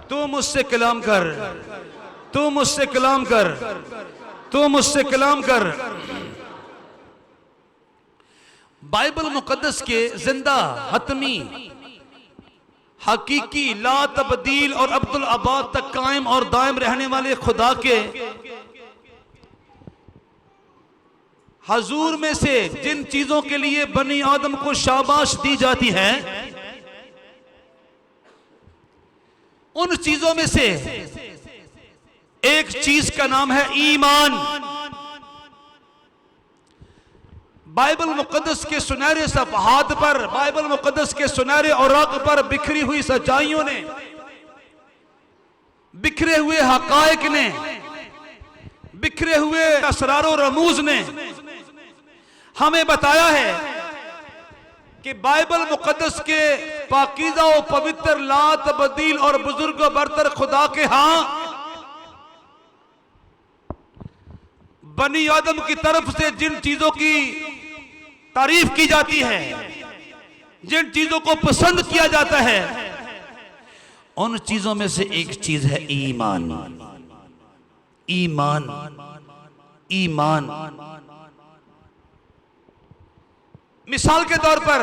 तू मुझसे कलाम कर, तू मुझसे कलाम कर, तू मुझसे कलाम कर। बाइबल मुकद्दस के जिंदा, हतमी, हकीकी, ला तब्दील और अब्दुल आबाद तक कायम और दायम रहने वाले खुदा के हजूर में से जिन चीजों के लिए बनी आदम को शाबाश दी जाती है, उन चीजों में से एक चीज का नाम है ईमान। बाइबल मुकद्दस के सुनहरे सफ़हात पर, बाइबल मुकद्दस के सुनहरे औराक पर बिखरी हुई सच्चाइयों ने, बिखरे हुए हकायक ने, बिखरे हुए असरारो रमूज ने हमें बताया है कि बाइबल मुकद्दस के पाकीज़ा और पवित्र, ला तब्दील और बुजुर्ग बरतर खुदा के हां बनी आदम की तरफ से जिन चीजों की तारीफ की जाती है, जिन चीजों को पसंद किया जाता है, उन चीजों में से एक चीज है ईमान। ईमान, ईमान। मिसाल के तौर पर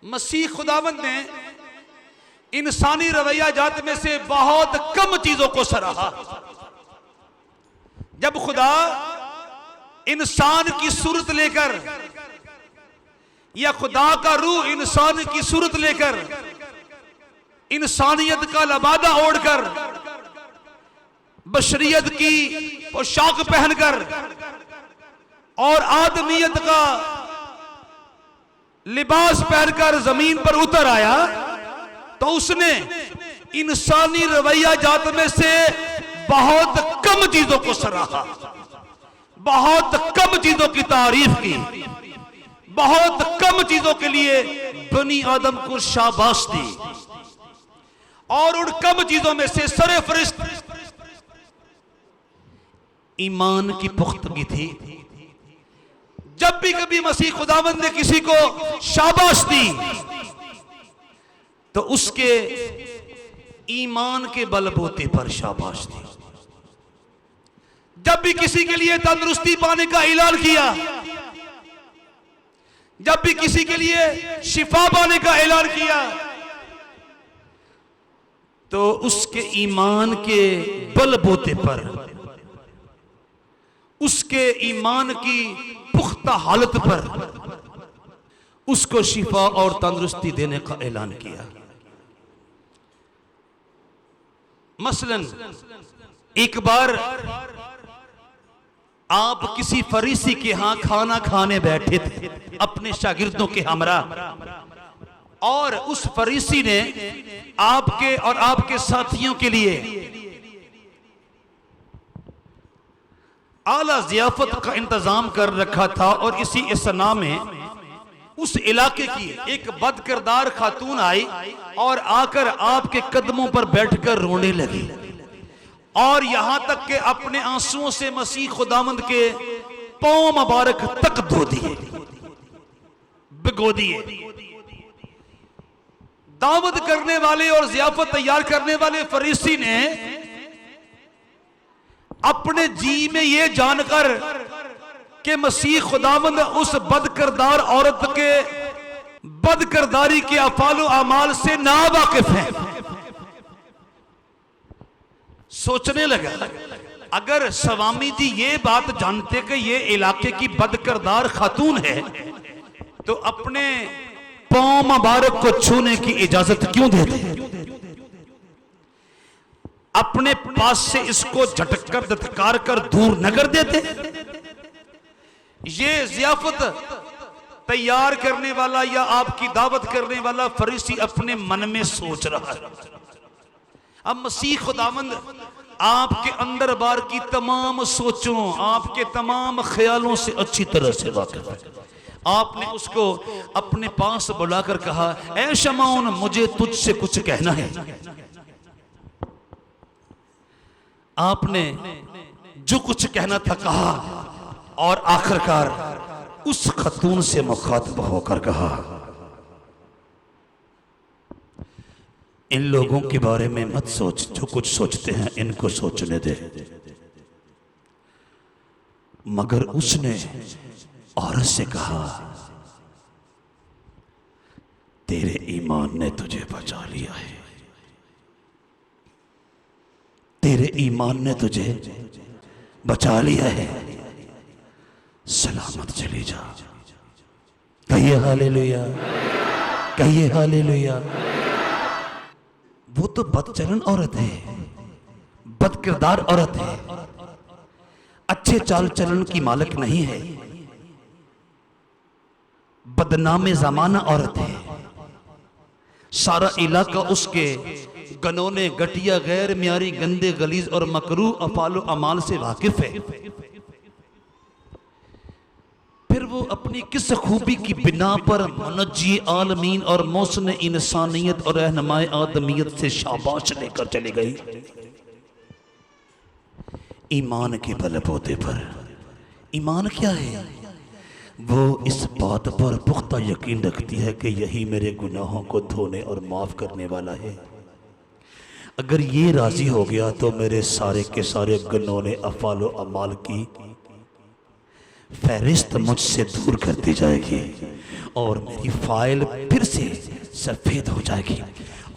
मसीह खुदावंद ने इंसानी रवैया जात में से बहुत कम चीजों को सराहा। जब खुदा इंसान की सूरत लेकर, या खुदा का रूह इंसान की सूरत लेकर, इंसानियत का लबादा ओढ़कर, बशरियत की पोशाक पहनकर और आदमियत का लिबास पहनकर जमीन पर उतर आया, तो उसने इंसानी रवैया जात में से बहुत कम चीजों को सराहा, बहुत कम चीजों की तारीफ की, बहुत कम चीजों के लिए बनी आदम को शाबाश दी। और उन कम चीजों में से सरफरिस्त ईमान की पुख्तगी थी। जब भी कभी मसीह खुदावंद ने किसी को शाबाश दी, तो उसके ईमान के बलबूते पर शाबाश दी। जब भी किसी के लिए तंदुरुस्ती पाने का ऐलान किया, जब भी किसी के लिए शिफा पाने का ऐलान किया, तो उसके ईमान के बलबूते पर, उसके ईमान की पुख्ता हालत पर उसको शिफा और तंदुरुस्ती देने का ऐलान किया। मसलन एक बार आप किसी फरीसी के यहां खाना खाने बैठे थे अपने शागिर्दों के हमरा, और उस फरीसी ने आपके और आपके साथियों के लिए आला जियाफत का इंतजाम कर रखा था। और इसी इसना में उस इलाके की एक बदकिरदार खातून आई और आकर आपके कदमों पर बैठकर रोने लगी, और यहां तक कि अपने आंसुओं से मसीह खुदावंद के पांव मुबारक तक धो दिए, भिगो दिए। दावत करने वाले और जियाफत तैयार करने वाले फरीसी ने अपने जी में यह जानकर कि मसीह खुदावंद उस बदकिरदार औरत के बदकिरदारी के अफालो अमाल से नावाकिफ है, सोचने लगा, अगर स्वामी जी ये बात जानते कि ये इलाके की बदकिरदार खातून है, तो अपने पांव मुबारक को छूने की इजाजत क्यों देते? अपने पास से इसको झटकर धत्कार कर दूर न कर देते? ये जियाफत तैयार करने वाला या आपकी दावत करने वाला फरीसी अपने मन में सोच रहा है। अब मसीह खुदावंद आपके अंदर बार की तमाम सोचों, आपके तमाम ख्यालों से अच्छी तरह से वाकिफ है। आपने उसको अपने पास बुलाकर कहा, ऐ शमौन, मुझे तुझसे कुछ कहना है। आपने जो कुछ कहना था कहा, और आखिरकार उस खतून से मुखातब होकर कहा, इन लोगों के बारे में मत सोच, जो कुछ सोचते हैं इनको सोचने दे। मगर उसने औरत से कहा, तेरे ईमान ने तुझे बचा लिया है, तेरे ईमान ने तुझे बचा लिया है, सलामत चली जा। कहिए हालेलुया, कहिए हालेलुया। वो तो बदचलन औरत है, बदकिरदार औरत है, अच्छे चाल चलन की मालिक नहीं है, बदनाम जमाना औरत है। सारा इलाका उसके गनोने, गटिया, गैर म्यारी, गंदे, गलीज और मकरू अफालो अमाल से वाकिफ है। फिर वो अपनी किस खूबी की बिना पर मुनज्जी आलमीन और मौसन इंसानियत और रहनुमाए आदमियत से शाबाश लेकर चली गई। ईमान के बलबूते पर। ईमान क्या है? वो इस बात पर पुख्ता यकीन रखती है कि यही मेरे गुनाहों को धोने और माफ करने वाला है। अगर ये राजी हो गया तो मेरे सारे के सारे गनोने अफालो अमाल की फहरिस्त मुझसे दूर कर दी जाएगी और मेरी फाइल फिर से सफेद हो जाएगी।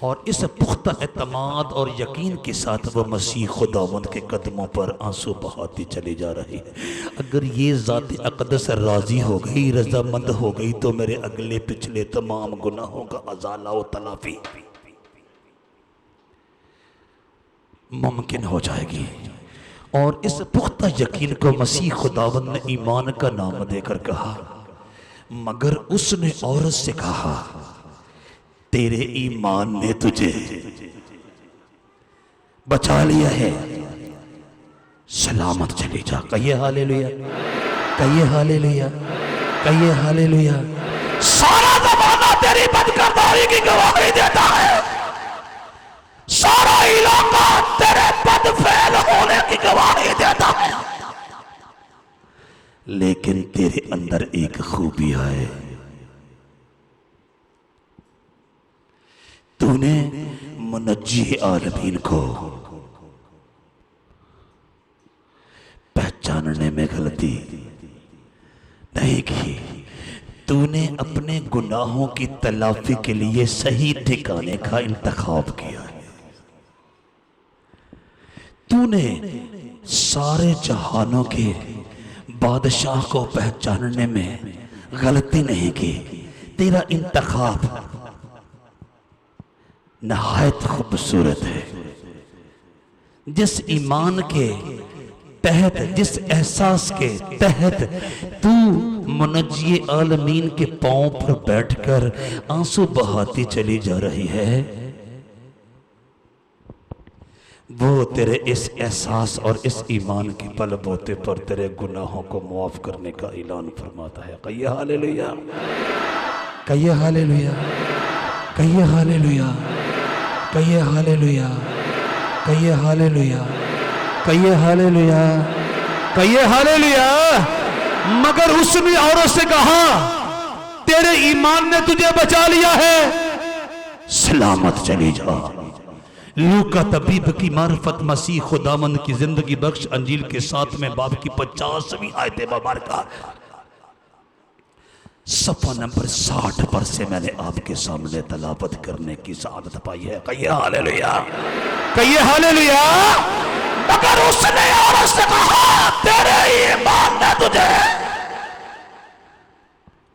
और इस पुख्ता एतमाद और यकीन के साथ वह मसीह खुदावंद के कदमों पर आंसू बहाती चली जा रही है। अगर ये ज़ात अक़दस राज़ी हो गई, रज़ामंद हो गई, तो मेरे अगले पिछले तमाम गुनाहों का अज़ाला व तलाफ़ी मुमकिन हो जाएगी। और इस पुख्ता यकीन को मसीह खुदावंद ने ईमान का नाम देकर कहा। मगर उसने औरत से कहा, तेरे ईमान ने तुझे बचा लिया है, सलामत चली जा। कहिए हालेलुया, कहिए हालेलुया, कहिए हालेलुया। सारा ज़माना तेरी बदकिरदारी की गवाही देता है, सारा इलाका तेरे बदफेल होने की गवाही देता है, लेकिन तेरे अंदर एक खूबी है। तूने मुनज्जी आलमीन को पहचानने में गलती नहीं की। तूने अपने गुनाहों की तलाफी के लिए सही ठिकाने का इंतखाब किया है। तूने सारे जहानों के बादशाह को पहचानने में गलती नहीं की। तेरा इंतखाब नहायत खूबसूरत है। जिस ईमान के तहत, जिस एहसास के तहत तू मुनज्जी आलमीन के पांव पर बैठकर आंसू बहाती चली जा रही है, वो तेरे इस एहसास और इस ईमान के बलबूते पर तेरे गुनाहों को मुआफ करने का ऐलान फरमाता है। कहिए हालेलुया, कहिए हालेलुया, कहिए हालेलुया, कहिए हालेलुया, कहिए हालेलुया, कहिए हालेलुया, कहिए हालेलुया। मगर उसने औरत से कहा, तेरे ईमान ने तुझे बचा लिया है, सलामत चली जा। लूका तबीब की मार्फत मसीह खुदावंद की जिंदगी बख्श अंजील के 7वें बाब की 50वीं आयत मुबारका सफ़ा नंबर 60 पर से मैंने आपके सामने तलावत करने की सआदत पाई है। कहिए हालेलुया, कहिए हालेलुया। मगर उसने औरत से कहा, तेरे ईमान ने तुझे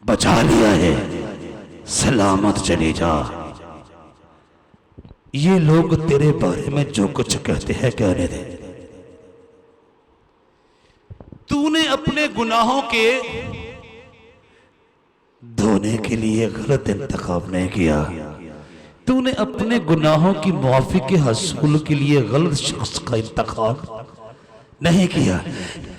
बचा लिया है, सलामत चली जा। ये लोग तेरे बारे में जो कुछ कहते हैं कहने दे। तूने अपने गुनाहों के धोने के लिए गलत इंतखाब नहीं किया। तूने अपने गुनाहों की मुआफी के हसूल के लिए गलत शख्स का इंतखाब नहीं किया।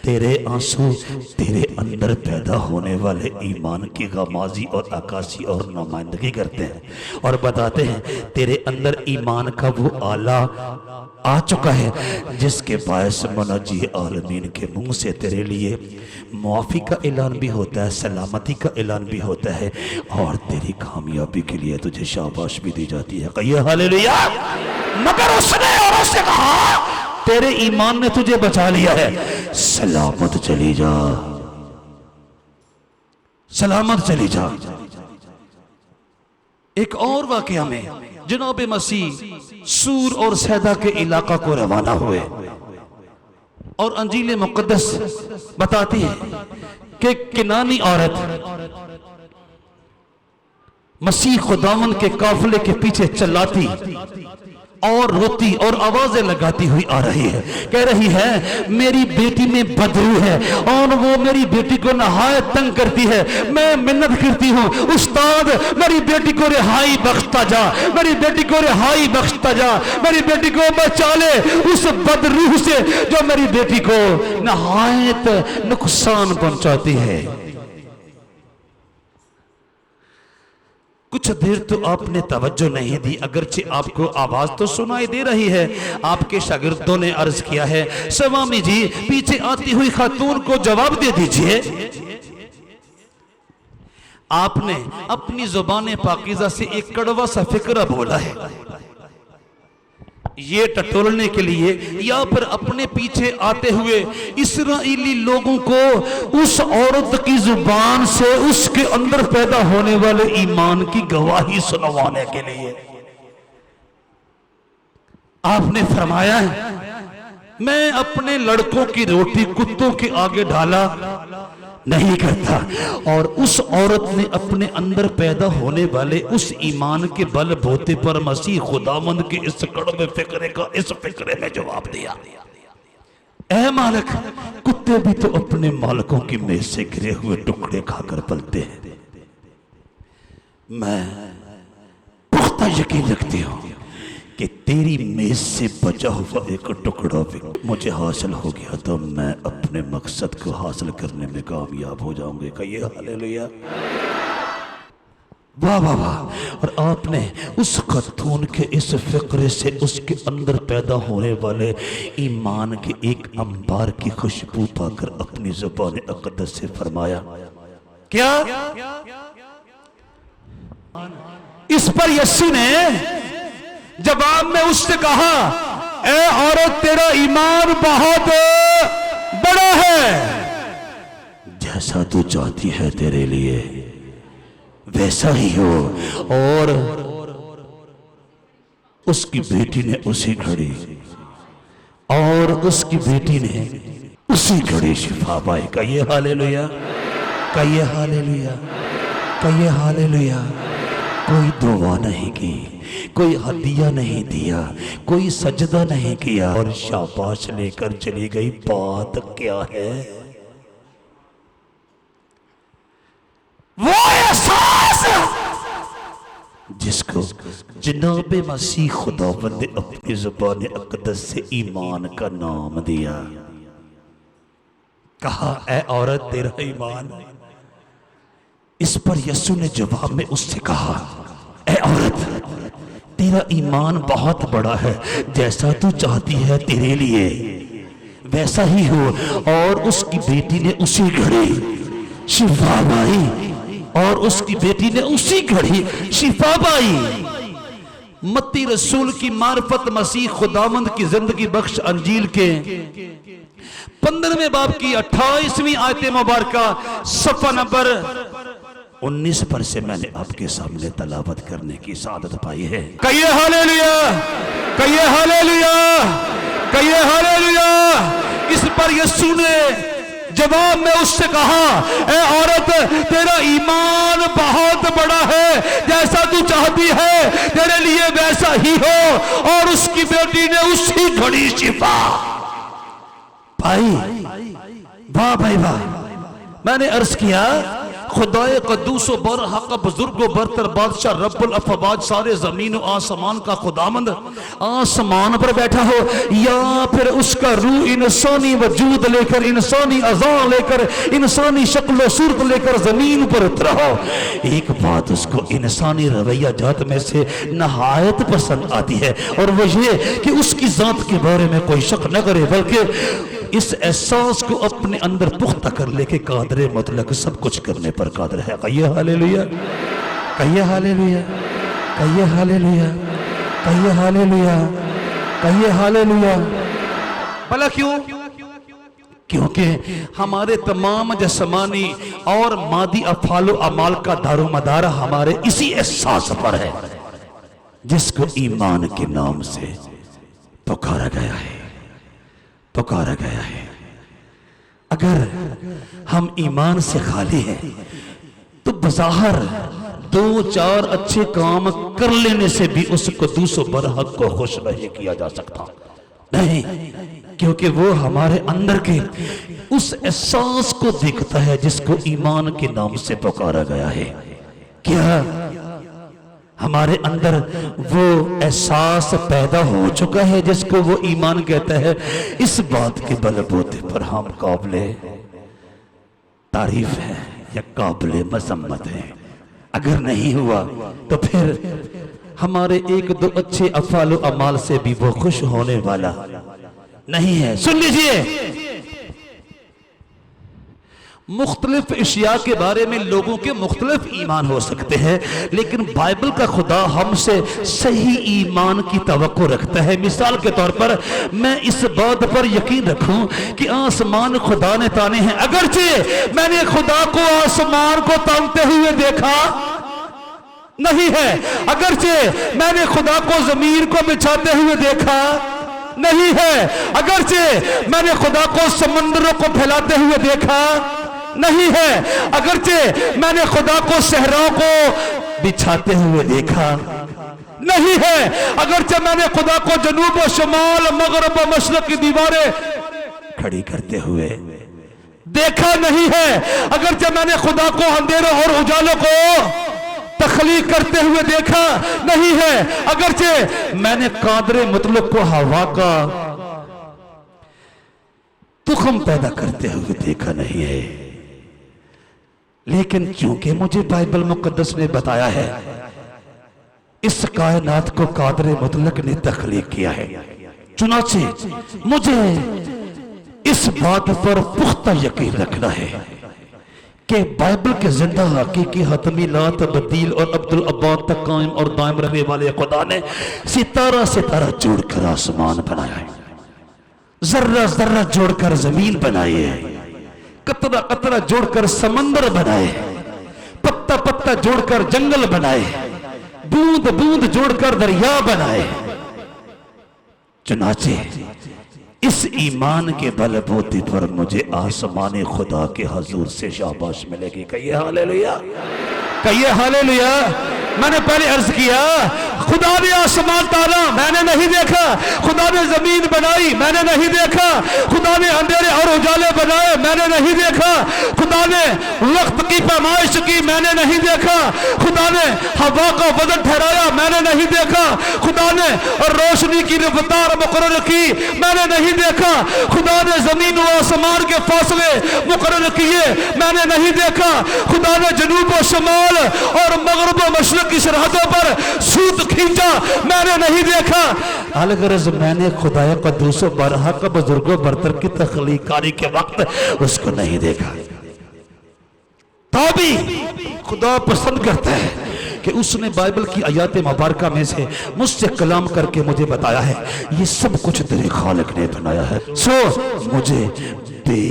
तेरे आंसू तेरे अंदर पैदा होने वाले ईमान की गमाजी और अक्कासी और नुमाइंदगी करते हैं और बताते हैं तेरे अंदर ईमान का वो आला आ चुका है, जिसके बायस मुनाजी आलमीन के मुंह से तेरे लिए मुआफ़ी का ऐलान भी होता है, सलामती का ऐलान भी होता है, और तेरी कामयाबी के लिए तुझे शाबाश भी दी जाती है। कहिए हालेलुया। मगर उसने और उससे कहा, तेरे ईमान ने तुझे बचा लिया है, सलामत चली जा, सलामत चली जा। एक और वाकया में जनाब मसीह सूर और सैदा के इलाका को रवाना हुए, और अंजील मुकद्दस बताती है कि किनानी औरत मसीह खुदावन के काफिले के पीछे चलाती और रोती और आवाजें लगाती हुई आ रही है। कह रही है मेरी बेटी में बदबू है और वो मेरी बेटी को नहायत तंग करती है। मैं मिन्नत करती हूँ, उस्ताद मेरी बेटी को रिहाई बख्शता जा, मेरी बेटी को रिहाई बख्शता जा, मेरी बेटी को बचा ले उस बदरूह से जो मेरी बेटी को नहायत नुकसान पहुंचाती है। कुछ देर तो आपने तवज्जो नहीं दी, अगरचे आपको आवाज तो सुनाई दे रही है। आपके शागिर्दों ने अर्ज किया है, स्वामी जी पीछे आती हुई खातून को जवाब दे दीजिए। आपने अपनी जुबान पाकीज़ा से एक कड़वा सा फिक्र बोला है, ये टटोलने के लिए या फिर अपने पीछे आते हुए इस्राएली लोगों को उस औरत की जुबान से उसके अंदर पैदा होने वाले ईमान की गवाही सुनवाने के लिए। आपने फरमाया है मैं अपने लड़कों की रोटी कुत्तों के आगे डाला नहीं करता, और उस औरत ने अपने अंदर पैदा होने वाले उस ईमान के बल बोते पर मसीह खुदावंद के इस कड़वे फिक्रे का इस फिक्रे में जवाब दिया, ऐ मालिक कुत्ते भी तो अपने मालिकों की मेज से गिरे हुए टुकड़े खाकर पलते हैं। मैं पुख्ता यकीन रखती हूं कि तेरी मेज से बचा हुआ एक टुकड़ा भी मुझे हासिल हो गया तो मैं अपने मकसद को हासिल करने में कामयाब हो जाऊंगे। कहिए हालेलुया। वाह वाह वाह। और आपने उस खातून के इस फिक्रे से उसके अंदर पैदा होने वाले ईमान के एक अंबार की खुशबू पाकर अपनी ज़ुबान अक़दस से फरमाया, क्या? इस पर यस्सु ने जवाब में उससे कहा, ए औरत तेरा ईमान बहुत बड़ा है, जैसा तू चाहती है तेरे लिए वैसा ही हो। और उसकी बेटी ने उसी घड़ी उसी घड़ी शिफा पाई। कहिए हालेलुया, कहिए हालेलुया, कहिए हालेलुया। कोई दुआ नहीं की, कोई हदिया नहीं दिया, कोई सजदा नहीं किया और शाबाश लेकर चली गई। बात क्या है? वो एहसास जिसको जनाब मसीह खुदावंद ने अपनी ज़ुबान अक़दस से ईमान का नाम दिया। कहा, ऐ औरत तेरा ईमान। इस पर यस्सु ने जवाब में उससे कहा, ऐ औरत तेरा ईमान बहुत बड़ा है, जैसा तू चाहती है तेरे लिए वैसा ही हो। और उसकी बेटी ने उसी घड़ी शिफा पाई, और उसकी बेटी ने उसी घड़ी शिफा पाई। मत्ती रसूल की मार्फत मसीह खुदावंद की जिंदगी बख्श अंजील के 15वें बाब की 28वीं आयत मुबारका सफ़ा नंबर 19 पर से मैंने आपके सामने तलावत करने की सादत पाई है। कहिए हालेलुया, कहिए हालेलुया, कहिए हालेलुया। इस पर यीशु ने जवाब में उससे कहा, ए औरत तेरा ईमान बहुत बड़ा है, जैसा तू चाहती है तेरे लिए वैसा ही हो। और उसकी बेटी ने उसी घड़ी शिफा पाई। वाह भाई वाह। मैंने अर्ज किया खुदाए कद्दूसो बर हक बुजुर्गो बरतर बादशाह रब्बुल अफवाज सारे जमीन आसमान का खुदामंद आसमान पर बैठा हो, या फिर उसका रूह इंसानी वजूद लेकर, इंसानी अज़ा लेकर, इंसानी शक्ल सूरत लेकर जमीन पर उतरा हो। एक बात उसको इंसानी रवैया जात में से नहायत पसंद आती है, और वो ये कि उसकी जात के बारे में कोई शक न करे, बल्कि इस एहसास को अपने अंदर पुख्ता कर लेके कादरे मुतलक सब कुछ करने पर कादर है। कहिए हालेलुया, कहिए हालेलुया, कहिए हालेलुया, कहिए हालेलुया, कहिए हालेलुया। भला क्यों? क्योंकि हमारे तमाम जिस्मानी और मादी अफालो अमाल का दारोमदार हमारे इसी एहसास पर है, जिसको ईमान के नाम से पुकारा गया है, पुकारा गया है। अगर हम ईमान से खाली हैं तो बज़ाहिर दो चार अच्छे काम कर लेने से भी उसको दूसरों पर हक को खुश नहीं किया जा सकता, नहीं, क्योंकि वो हमारे अंदर के उस एहसास को दिखता है जिसको ईमान के नाम से पुकारा गया है। क्या हमारे अंदर वो एहसास पैदा हो चुका है जिसको वो ईमान कहता है? इस बात के बलबूते पर हम काबिले तारीफ है या काबिले मजम्मत है। अगर नहीं हुआ तो फिर हमारे एक दो अच्छे अफालो अमाल से भी वो खुश होने वाला नहीं है। सुन लीजिए, मुख्तलिफ इशिया के बारे में लोगों के मुख्तलिफ ईमान हो सकते हैं, लेकिन बाइबल का खुदा हमसे सही ईमान की तवक्को रखता है। मिसाल के तौर पर मैं इस बात पर यकीन रखूं कि आसमान खुदा ने ताने हैं, अगरचे मैंने खुदा को आसमान को तानते हुए देखा नहीं है, अगरचे मैंने खुदा को जमीन को बिछाते हुए देखा नहीं है, अगरचे मैंने खुदा को समंदरों को फैलाते हुए देखा नहीं है, अगरचे मैंने खुदा को सहराओं को बिछाते हुए देखा नहीं है, अगरचे मैंने खुदा को जनूब और शमाल मगरब और मशरक की दीवारें खड़ी करते हुए देखा नहीं है, अगरचे मैंने खुदा को अंधेरों और उजालों को तख्लीक करते हुए देखा नहीं है, अगरचे मैंने कादरे मुतलक को हवा का तुखम पैदा करते हुए देखा नहीं है, लेकिन चूंकि मुझे बाइबल मुकद्दस ने बताया है इस कायनात को कादरे मुतलक ने तख्लीक किया है, चुनाचे मुझे इस बात पर पुख्ता यकीन रखना है कि बाइबल के जिंदा हकीकी हतमी ला तब्दील और अब्दुल अब्बाद तक कायम और दायम रहने वाले खुदा ने सितारा सितारा जोड़कर आसमान बनाया है, जर्रा जर्रा जोड़कर जमीन बनाई है, कतरा कतरा जोड़कर समंदर बनाए, पत्ता पत्ता जोड़कर जंगल बनाए, बूंद बूंद जोड़कर दरिया बनाए। चुनाचे इस ईमान के बलबूते पर मुझे आसमानी खुदा के हजूर से शाबाश मिलेगी। कहिए हालेलुया, कहिए हालेलुया। मैंने पहले अर्ज किया खुदा ने आसमान ताना मैंने नहीं देखा, खुदा ने जमीन बनाई मैंने नहीं देखा, खुदा ने अंधेरे और उजाले बनाए मैंने नहीं देखा, खुदा ने वक्त की पैमाइश की मैंने नहीं देखा, खुदा ने हवा का वजन ठहराया मैंने नहीं देखा, खुदा ने और रोशनी की रफ्तार मुकर्रर की मैंने नहीं देखा, खुदा ने जमीन व आसमान के फासले मुकर्रर किए मैंने नहीं देखा, खुदा ने जनूब व शमाल और मगरब व मशरक की सरहदों पर सूत खींचा मैंने नहीं देखा। अलगरज मैंने खुदाया कद्दूसो बरहा का बुजुर्गों बरतर की तख्लीकारी के वक्त उसको नहीं देखा, तो भी खुदा पसंद करता है कि उसने बाइबल की आयत मुबारका में से मुझसे कलाम करके मुझे बताया है ये सब कुछ तेरे खालिक ने बनाया है, सो मुझे बे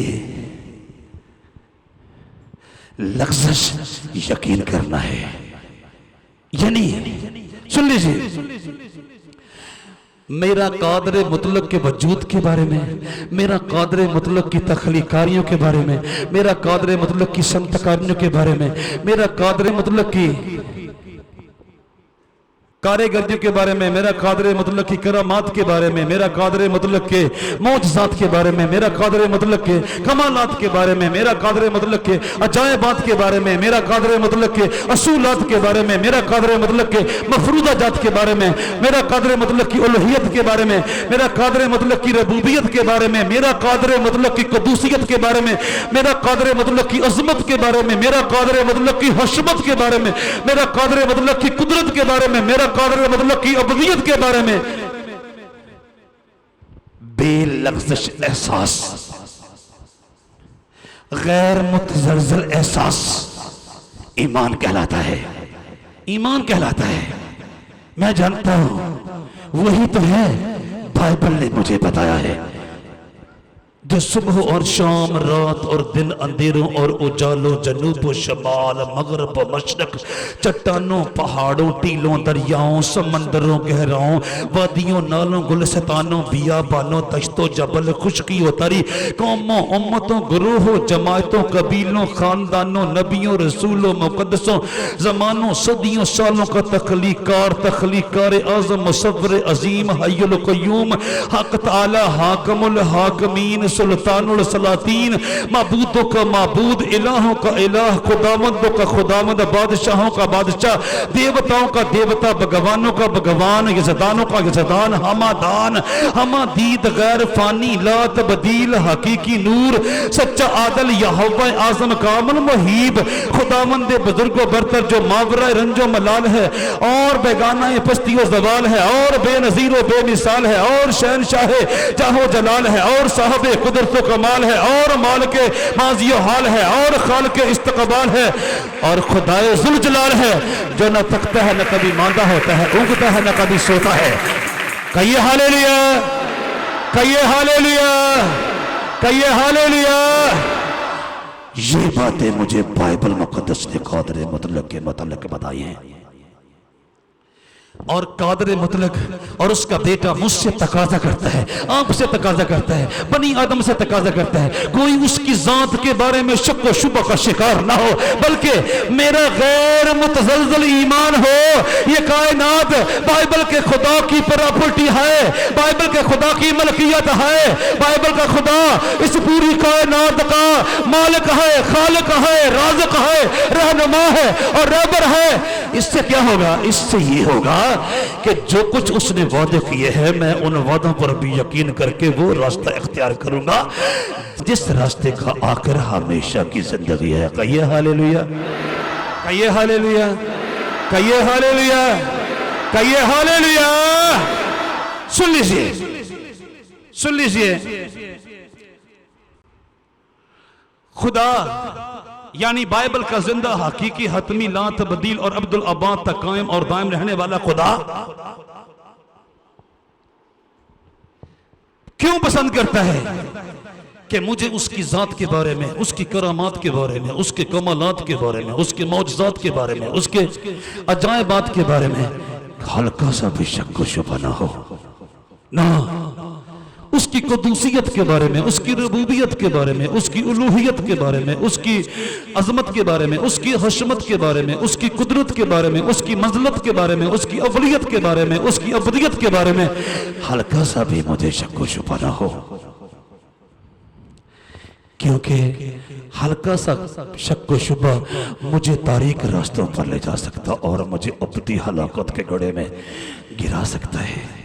लफ्ज़ यकीन करना है। यानी सुन लीजिए, मेरा कादरे मुतलक के वजूद के बारे में, मेरा कादरे मुतलक की तख्लीकारियों के बारे में, मेरा कादरे मुतलक की संतकारियों के बारे में, मेरा कादरे मुतलक की कारीगरी के बारे में, मेरा कादरे मुतलक की करामात के बारे में, मेरा कादरे मुतलक के मौजज़ात के बारे में, मेरा कादरे मुतलक के कमालात के बारे में, मेरा कादरे मुतलक के अजायबात के बारे में, मेरा कादरे मुतलक के असूलात के बारे में, मेरा कादरे मुतलक के मफरूदा जात के बारे में, मेरा कादरे मुतलक की उलूहियत के बारे में, मेरा कादरे मुतलक की रबूबियत के बारे में, मेरा कादरे मुतलक की कदूसियत के बारे में, मेरा कादरे मुतलक की अजमत के बारे में, मेरा कादरे मुतलक की हशमत के बारे में, मेरा कादरे मुतलक की कुदरत के बारे में, मेरा कादरे मुतलक की अबदियत के बारे में बेलफ्ज़ एहसास, गैर मुतज़लज़ल एहसास ईमान कहलाता है। ईमान कहलाता है। मैं जानता हूं वही तो है बाइबल ने मुझे बताया है, जो सुबह और शाम, रात और दिन, अंधेरों और उजालों, जनूब शमाल, मगरब मशरक, चट्टानों, पहाड़ों, टीलों, दरियाओं, समंदरों, गहराओं, वादियों, नालों, गुलस्तानों, बियाबानों, दश्तों, जबल, खुशकी तरी, कौमों, उम्मतों, गुरूहों, जमातों, कबीलों, खानदानों, नबियों, रसूलों, मुकद्दसों, जमानों, सदियों, सालों का तख्लीकार आज़म, मुसव्विर अजीम, हय्युल क़य्यूम, हक़ ताला, हाकिमुल हाकिमीन, सुल्तानुल सलातीन, माबूदों का माबूद, इलाहों का इलाह, खुदावंदों का खुदावंद, बादशाहों का बादशाह, देवताओं का देवता, भगवानों का भगवान, यज़दानों का यज़दान, हमादान, हमादीद, गैर फानी, ला तब्दील, हकीकी नूर, सच्चा आदल, यहोवा आज़म, कामिल मुहीब, खुदावंद बुजुर्गो बरतर, जो मावरा रंजो मलाल है और बेगाना पस्ती व ज़वाल है और बेनज़ीर व बेमिसाल है और शहनशाह जाहो जलाल है और साहब कुदरत कमाल है और माल के माजियो हाल है और खाल के इस्तकबाल है और खुदाए जुल जलाल है, जो न थकता है न कभी मांदा होता है, ऊँगता है न कभी सोता है। कहिए हालेलुया, कहिए हालेलुया, कहिए हालेलुया। ये बातें मुझे बाइबल मुकद्दस ने कादरे मुतलक के मतलब बताई हैं और कादरे मुतलक और उसका बेटा मुझसे तकाजा करता है, आपसे तकाजा करता है, बनी आदम से तकाजा करता है, कोई उसकी जात के बारे में शक व शुबह का शिकार ना हो, बल्कि मेरा गैर मुतज़लज़ल ईमान हो। ये कायनात बाइबल के खुदा की प्रॉपर्टी है, बाइबल के खुदा की मलकियत है, बाइबल का खुदा इस पूरी कायनात का मालिक है, खालिक है, राज़िक है, रहनुमा है और रहबर है। इससे क्या होगा? इससे ये होगा कि जो कुछ उसने वादे किए हैं मैं उन वादों पर भी यकीन करके वो रास्ता इख्तियार करूंगा जिस रास्ते का आखिर हमेशा की जिंदगी है। कहिए हालेलुया, कहिए हालेलुया, कहिए हालेलुया, कहिए हालेलुया। सुन लीजिए, सुन लीजिए, खुदा यानी बाइबल का जिंदा हकीकी हतमी ला तब्दील और अब्दुल अबाद तक कायम और दायम रहने वाला खुदा क्यों पसंद करता है कि मुझे उसकी जात के बारे में, उसकी करामात के बारे में, उसके कमालात के बारे में, उसके मौजज़ात के बारे में, उसके अजायबात के बारे में हल्का सा भी शक व शुबा ना हो, ना उसकी कदूसियत के बारे में, उसकी रबूबियत के बारे में, उसकी उलूहियत के बारे में, उसकी अजमत के बारे में, उसकी हशमत के बारे में, उसकी कुदरत के बारे में, उसकी मंज़लत के बारे में, उसकी अवलियत के बारे में, उसकी अबदियत के बारे में हल्का सा भी मुझे शक व शुबा ना हो, क्योंकि हल्का सा शक व शुबा मुझे तारीक रास्तों पर ले जा सकता और मुझे अबदी हलाकत के घड़े में गिरा सकता है।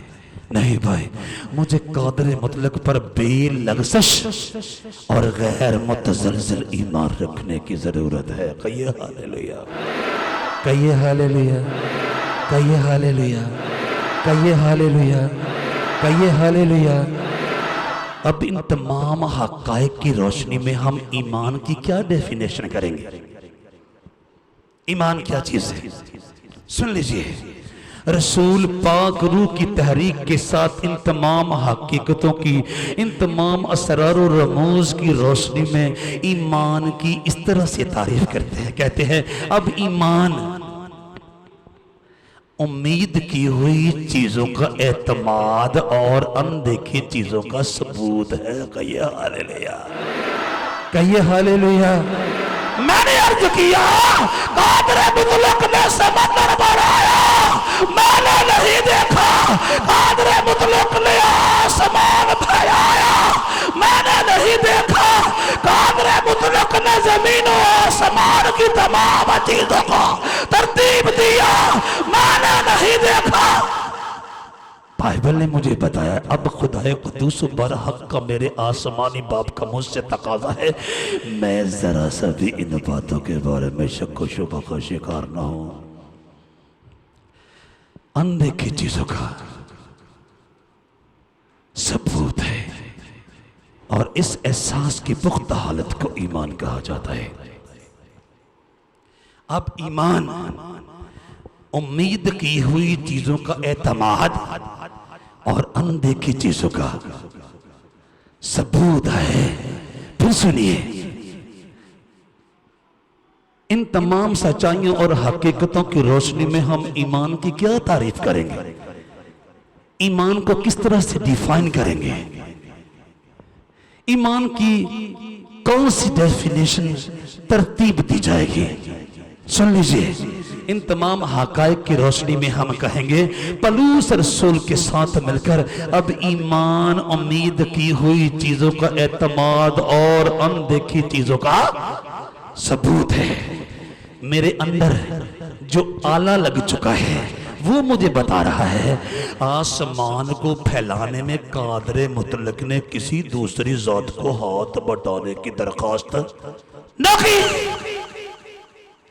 नहीं भाई, मुझे कादरे मुतलक पर बेलग़ज़श और गैर मुतज़लज़ल ईमान रखने की जरूरत है। कहिए हालेलुया, कहिए हालेलुया, कहिए हालेलुया, कहिए हालेलुया, कहिए हालेलुया। अब इन तमाम हक़ाइक़ की रोशनी में हम ईमान की क्या डेफिनेशन करेंगे? ईमान क्या चीज है? सुन लीजिए, रसूल पाक रूह की तहरीक के साथ इन तमाम हकीकतों की, इन तमाम असरार और रमूज की रोशनी में ईमान की इस तरह से तारीफ करते हैं, कहते हैं अब ईमान उम्मीद की हुई चीजों का एतमाद और अनदेखी चीजों का सबूत है। कहिए हालेलुया, कहिए हालेलुया। मैंने अर्ज किया कादरे मुतलक ने समंदर बनाया मैंने नहीं देखा। कादर मुतलक ने आसमान फैलाया, मैंने नहीं देखा। कादर मुतलक ने जमीन और आसमान की तमाम चीजों को तरतीब दिया, मैंने नहीं देखा। बाइबल ने मुझे बताया। अब खुदाए कुद्दूस बरहक का मेरे आसमानी बाप का मुझसे तकाजा है, मैं जरा सा भी इन बातों के बारे में शक व शुबा का शिकार ना हूं। अनदेखी चीजों का सबूत है, और इस एहसास की पुख्ता हालत को ईमान कहा जाता है। अब ईमान उम्मीद की हुई चीजों का एतमाद और अनदेखी चीजों का सबूत है। फिर सुनिए, इन तमाम सच्चाइयों और हकीकतों की रोशनी में हम ईमान की क्या तारीफ करेंगे, ईमान को किस तरह से डिफाइन करेंगे, ईमान की कौन सी डेफिनेशन तरतीब दी जाएगी। सुन लीजिए, इन तमाम हकायक की रोशनी में हम कहेंगे पलूस रसूल के साथ मिलकर अब ईमान उम्मीद की हुई चीजों का एतमाद और अनदेखी चीजों का सबूत है। मेरे अंदर जो आला लग चुका है वो मुझे बता रहा है आसमान को फैलाने में कादर मुतलक ने किसी दूसरी जात को हाथ बटाने की दरखास्त न की।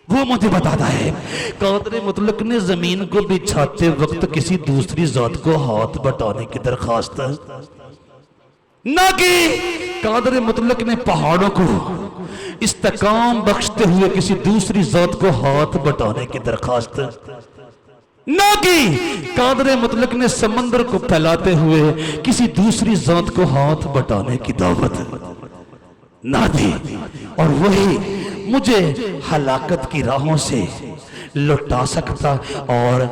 वो मुझे बताता है कादर मुतलक ने जमीन को बिछाते वक्त किसी दूसरी जात को हाथ बटाने की दरखास्त न की। कादर मुतलक ने पहाड़ों को इस्तेकाम बख्शते हुए किसी दूसरी जात को हाथ बटाने की दरखास्त न की। कादर मुतलक ने समंदर को फैलाते हुए किसी दूसरी जात को हाथ बटाने की दावत ना दी। और वही मुझे हलाकत की राहों से लौटा सकता और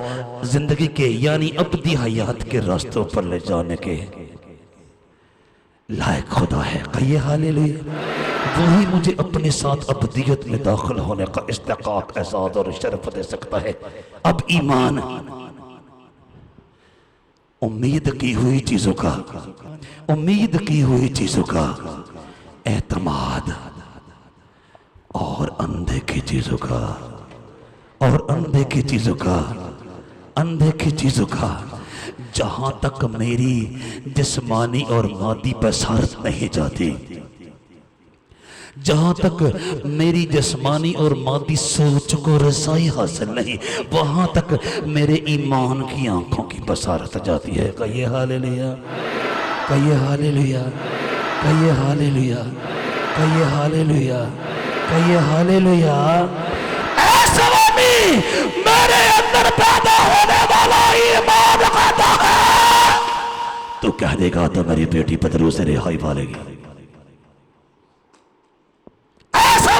जिंदगी के यानी अबदी हयात के रास्तों पर ले जाने के लायक खुदा है। कहिए हालेलुया। वही मुझे अपने साथ अबदियत में दाखिल होने का इस्तेकाक, एहसास और शर्फ दे सकता है। अब ईमान उम्मीद की हुई चीजों का, उम्मीद की हुई चीजों का एतमाद और अनदेखी चीजों का, और अनदेखी चीजों का, अनदेखी चीजों का जहां तक मेरी जिस्मानी और मादी बसारत नहीं जाती, जहां तक मेरी जिस्मानी और मादी सोच को रसाई हासिल नहीं, वहां तक मेरे ईमान की आंखों की बसारत जाती है। कहिए हालेलुया, कहिए हालेलुया, कहिए हालेलुया, कहिए हालेलुया, कहिए हालेलुया। ऐसा मेरे अंदर पैदा होने वाला ईमान खाता है तो कह देगा तो मेरी बेटी पतलू से रिहाई पालेगी। ऐसा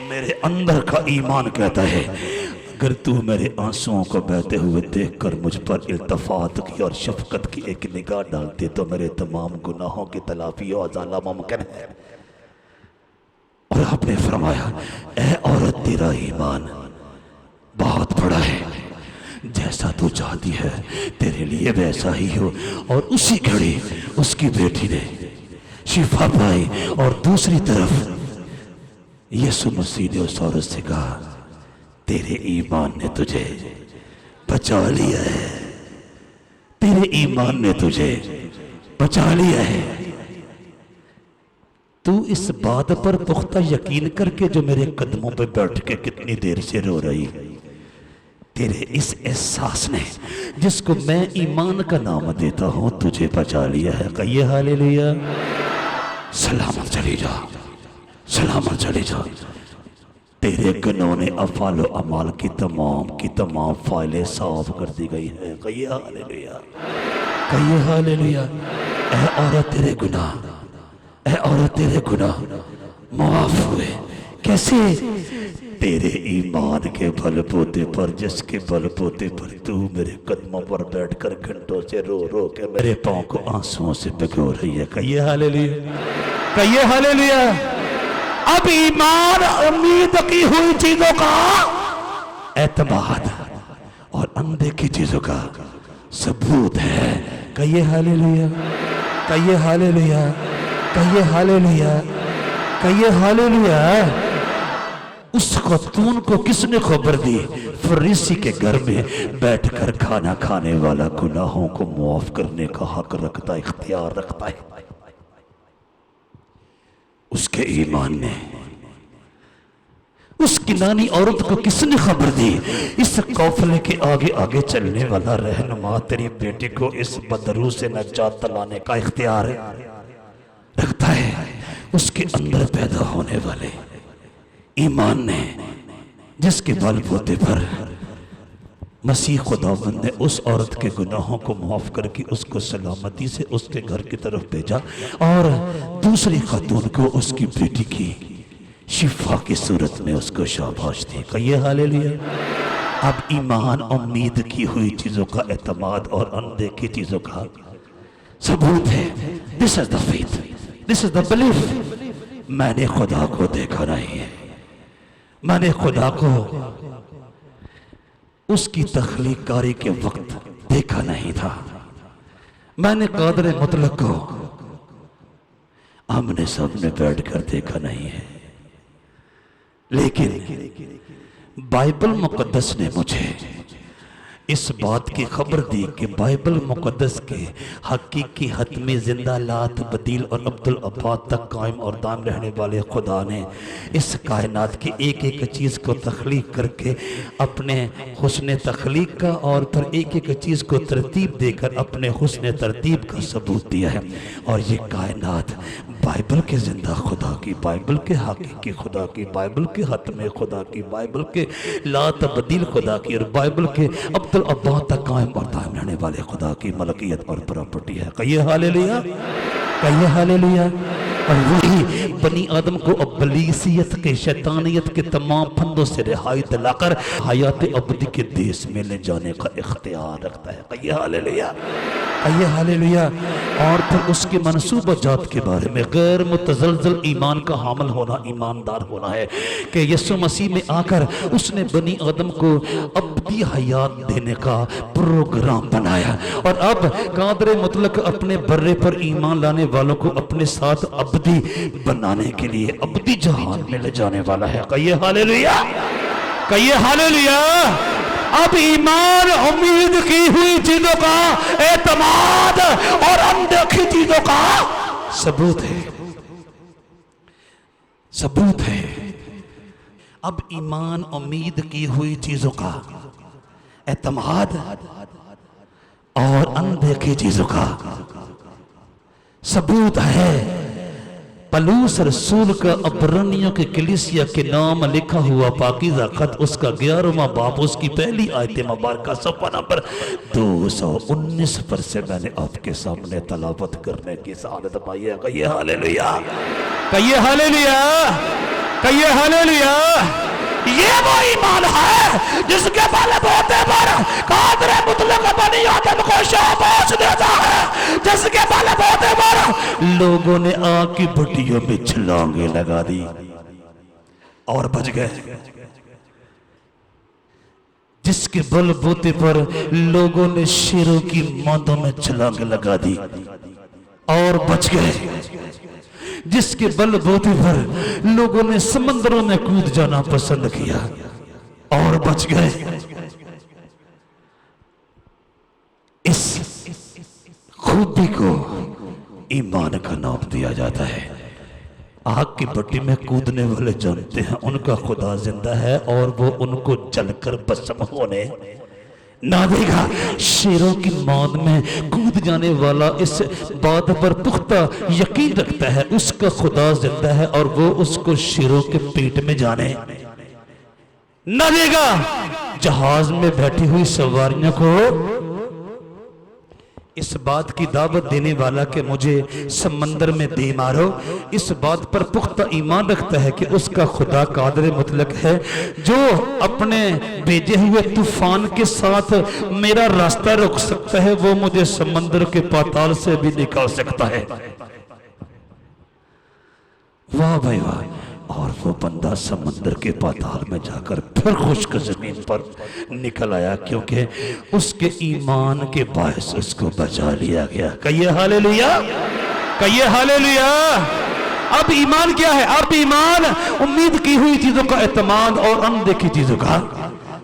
मेरे अंदर का ईमान कहता है अगर तू मेरे आंसुओं को बहते हुए देखकर मुझ पर इल्तफात की और शफकत की एक निगाह डालते तो मेरे तमाम गुनाहों की तलाफी और अज़ाला मुमकिन है। और आपने फरमाया ऐ औरत तेरा ईमान बहुत बड़ा है, जैसा तू चाहती है तेरे लिए वैसा ही हो। और उसी घड़ी उसकी बेटी ने शिफा पाई और दूसरी तरफ यीशु मसीह ने उस औरत से कहा तेरे ईमान ने तुझे बचा लिया है, तेरे ईमान ने तुझे बचा लिया है। तू इस बात पर पुख्ता यकीन करके जो मेरे कदमों पे बैठ के कितनी देर से रो रही, तेरे इस एहसास ने जिसको मैं ईमान का नाम देता हूं तुझे बचा लिया है। कहिए हालेलुया। सलामत चली जा, सलामत चली जा। तेरे गुनाहों ने अफाल अमाल की तमाम फाइलें साफ कर दी गई है। कहिए हालेलुया, कहिए हालेलुया। ऐ औरत तेरे गुनाह, ऐ औरत तेरे गुनाह माफ हुए। कैसे? तेरे ईमान के बलबूते पर, जिसके बलबूते पर तू मेरे कदमों पर बैठकर घंटों से रो रो के मेरे पांव को आंसुओं से भिगो रही है। कहिए हालेलुया, कहिए हालेलुया। अब ईमान उम्मीद की हुई चीजों का एतमाद और अनदेखी चीजों का सबूत है। कहिए हालेलुया, कहिए हालेलुया, कहिए हालेलुया, कहिए हालेलुया। उस खतून को किसने खबर दी? फरीसी के घर में बैठकर खाना खाने वाला गुनाहों को माफ करने का हक रखता, इख्तियार रखता है। उसके ईमान ने उस किनानी औरत को किसने खबर दी? इस काफिले के आगे आगे चलने वाला रहनुमा तेरी बेटी को इस बदरू से नजात दिलाने का इख्तियार रखता है। उसके अंदर पैदा होने वाले ईमान ने, जिसके बलबूते पर मसीह खुदावंद ने उस औरत के गुनाहों को माफ करके उसको सलामती से उसके घर की तरफ भेजा और दूसरी खातून को उसकी बेटी की शिफा की सूरत में उसको शाबाश दी। कहिए हालेलुया। अब ईमान उम्मीद की हुई चीजों का एतमाद और अनदेखी चीजों का सबूत है। This is the faith, this is the belief. मैंने खुदा को देखा नहीं है, मैंने खुदा को उसकी तख्लीकारी के वक्त देखा नहीं था, मैंने कादर मुतलक को आमने सामने बैठकर देखा नहीं है। लेकिन बाइबल मुकद्दस ने मुझे इस बात की खबर दी कि बाइबल मुकद्दस के हकीकी हतमी जिंदा लात बदील और अब्दुल अब्बाद तक कायम और दाम रहने वाले खुदा ने इस कायनात की एक एक चीज़ को तख्लीक करके अपने हुस्न तख्लीक का और फिर एक एक चीज़ को तरतीब देकर अपने हुस्न तरतीब का सबूत दिया है। और ये कायनात बाइबल के जिंदा खुदा की, बाइबल के हकीकी खुदा की, बाइबल के हतमे खुदा की, बाइबल के ला तब्दील खुदा की और बाइबल के अब्दुल अब्बाद तक कायम और दायम रहने वाले खुदा की मलकियत और प्रॉपर्टी है। कहिए हालेलुया, कहिए हालेलुया। और वही बनी आदम को अब्बलीसियत के, शैतानियत के तमाम फंदों से रिहाई दिलाकर हयात अब्दी के देश में ले जाने का इख्तियार रखता है। कहिए हालेलुया, कहिए हालेलुया। और फिर उसके मनसूबा जात के बारे में गैर मुतज़लज़ल ईमान का हामिल होना, ईमानदार होना है कि यीशु मसीह में आकर उसने बनी आदम को अब्दी हयात देने का प्रोग्राम बनाया। और अब कादर मुतलक अपने बर्रे पर ईमान लाने वालों को अपने साथ अब्दी बनाने के लिए अब्दी जहान में ले जाने वाला है। कहिए हालेलुया, कहिए हालेलुया। अब ईमान उम्मीद की हुई चीजों का एतमाद और अनदेखी चीजों का सबूत है, सबूत है। अब ईमान उम्मीद की हुई चीजों का एतमाद और अनदेखी चीजों का सबूत है। पलूस रसूल का अबरानियों के कलीसिया के नाम लिखा हुआ पाकीज़ा खत, उसका 11वां बाब, उसकी पहली आयत मुबारका सफ़ा नंबर 219 पर से मैंने आपके सामने तलावत करने की सआदत पाई है। कहिए हालेलुया, कहिए हालेलुया, कहिए हालेलुया। ये वो ईमान है जिसके बलबूते पर कादर मुतलक बनी आदम को शाबाश देता है, जिसके बलबूते पर लोगों ने आग की भट्टियों में छलांगे लगा दी और बच गए, जिसके बलबूते पर लोगों ने शेरों की मादों में छलांगे लगा दी और बच गए, जिसके बलबूते पर लोगों ने समंदरों में कूद जाना पसंद किया और बच गए। इस खूबी को ईमान का नाम दिया जाता है। आग की भट्टी में कूदने वाले जानते हैं उनका खुदा जिंदा है और वो उनको जलकर भस्म होने ना देगा। शेरों की मौत में कूद जाने वाला इस बात पर पुख्ता यकीन रखता है उसका खुदा जिंदा है और वो उसको शेरों के पेट में जाने ना देगा। जहाज में बैठी हुई सवारियों को इस बात की दावत देने वाला कि मुझे समंदर में दे मारो, इस बात पर पुख्ता ईमान रखता है कि उसका खुदा कादर मुतलक है जो अपने भेजे हुए तूफान के साथ मेरा रास्ता रोक सकता है, वो मुझे समंदर के पाताल से भी निकाल सकता है। वाह भाई वाह। और वो बंदा समंदर के पाताल में जाकर फिर खुश्क जमीन पर निकल आया, क्योंकि उसके ईमान के बायस उसको बचा लिया गया। कहिए हालेलुया, कहिए हालेलुया। अब ईमान क्या है? अब ईमान उम्मीद की हुई चीजों का एतमाद और अनदेखी चीजों का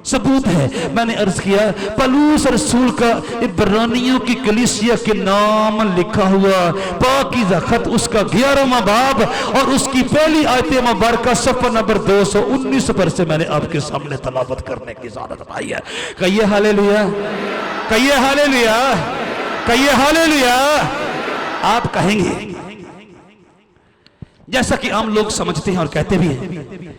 सबूत है। मैंने अर्ज किया पलूस रसूल का इब्रानियों की कलीसिया के नाम लिखा हुआ पाकीज़ा खत, उसका 11वां बाब और उसकी पहली आयत मुबारका सफ़ा नंबर 219 पर से मैंने आपके सामने तलावत करने की इजाजत पाई है। कहिए हालेलुया, कहिए हालेलुया, कहिए हालेलुया। आप कहेंगे जैसा कि आम लोग समझते हैं और कहते भी हैं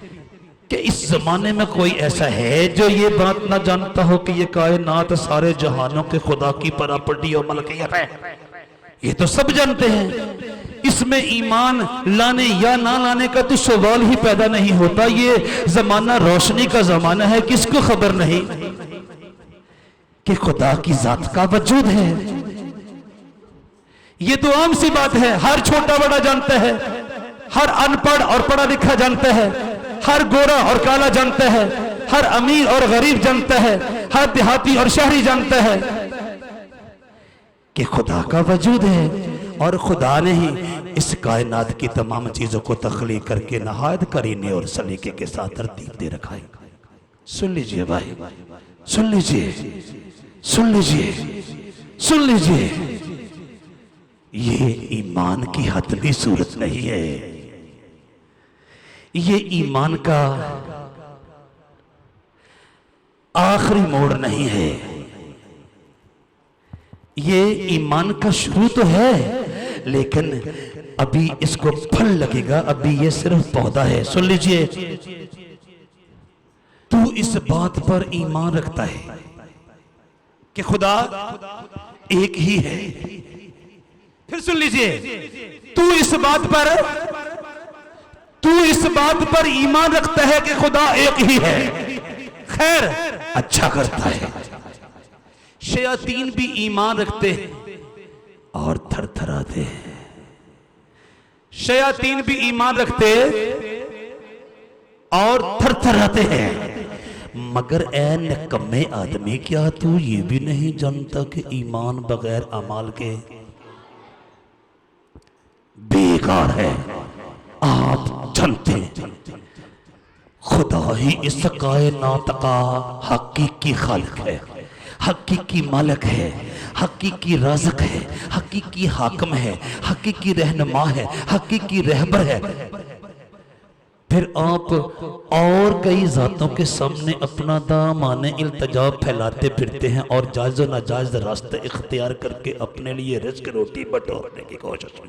कि इस जमाने में कोई ऐसा है जो ये बात ना जानता हो कि ये कायनात सारे जहानों के खुदा की प्रॉपर्टी और मलकियत है। ये तो सब जानते हैं। इसमें ईमान लाने या ना लाने का तो सवाल ही पैदा नहीं होता। ये जमाना रोशनी का जमाना है। किसको खबर नहीं कि खुदा की जात का वजूद है? ये तो आम सी बात है। हर छोटा बड़ा जानता है, हर अनपढ़ और पढ़ा लिखा जानता है, हर गोरा और काला जानता है, हर अमीर और गरीब जानता है, हर देहाती और शहरी जानता है कि खुदा का वजूद है। और खुदा ने ही इस कायनात की तमाम चीजों को तख्लीक करके नहायत करीने और सलीके के साथ तरतीब दे रखा है। सुन लीजिए भाई, सुन लीजिए, सुन लीजिए, सुन लीजिए। ये ईमान की हतमी सूरत नहीं है। ये ईमान का आखिरी मोड़ नहीं है। ये ईमान का शुरू तो है, लेकिन अभी इसको फल लगेगा। अभी ये सिर्फ पौधा है। सुन लीजिए, तू इस बात पर ईमान रखता है कि खुदा एक ही है। फिर सुन लीजिए, तू इस बात पर ईमान रखता है कि खुदा एक ही है। खैर, अच्छा करता है। शयातीन भी ईमान रखते हैं और थरथराते हैं। शयातीन भी ईमान रखते और थरथराते हैं। मगर ऐ निकम्मे आदमी, क्या तू ये भी नहीं जानता कि ईमान बगैर अमाल के बेकार है? आप जानते हैं खुदा ही इस कायनात का हकीकी खालिक है, हकीकी मालिक है, हकीकी राज़िक है, हकीकी हाकिम है, हकीकी रहनुमा है, हकीकी रहबर है। फिर आप और कई जातों के सामने अपना दामाने इल्तिजा फैलाते फिरते हैं और जायज़ व नाजायज़ रास्ते इख्तियार करके अपने लिए रिज़्क रोटी बटोरने की कोशिश में